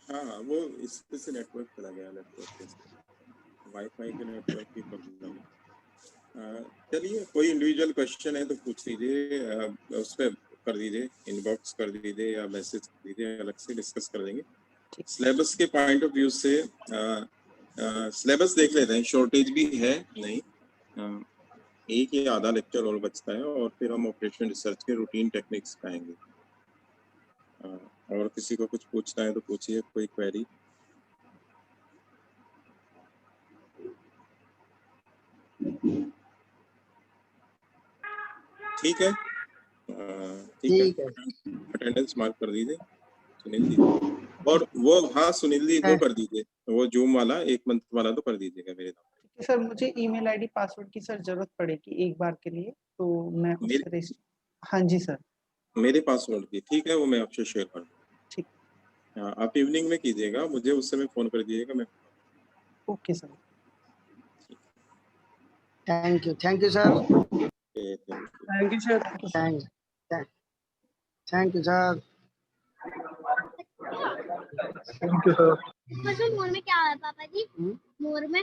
हाँ, वो इस पे से नेटवर्क चला गया, लैपटॉप पे से वाईफाई के नेटवर्क की प्रॉब्लम है। चलिए, कोई इंडिविजुअल क्वेश्चन है तो पूछ लीजिए, उस पर कर दीजिए, इनबॉक्स कर दीजिए या मैसेज कर दीजिए, अलग से डिस्कस कर देंगे। सिलेबस के पॉइंट ऑफ व्यू से सिलेबस देख लेते हैं, शॉर्टेज भी है नहीं, एक ही आधा लेक्चर और बचता है और फिर हम ऑपरेशन रिसर्च के रूटीन टेक्निक्स पाएंगे। और किसी को कुछ पूछना है तो पूछिए, कोई क्वेरी। ठीक है, ठीक है, अटेंडेंस मार्क कर दीजिए सुनील जी। और वो हाँ सुनील जी वो कर दीजिए, वो जूम वाला 1 मंथ वाला तो कर दीजिएगा मेरे नाम। सर मुझे ईमेल आईडी पासवर्ड की सर जरूरत पड़ेगी एक बार के लिए, तो मैं उससे हाँ जी सर, मेरे पासवर्ड की ठीक है, वो मैं आपसे शेयर कर दूँ। ठीक, हाँ आप इवनिंग में कीजिएगा, मुझे उस समय फोन कर दीजिएगा, मैं। Okay sir. Thank you sir. Thank you sir. Thank you sir. Thank you sir. मोर में क्या है पापा जी? मोर में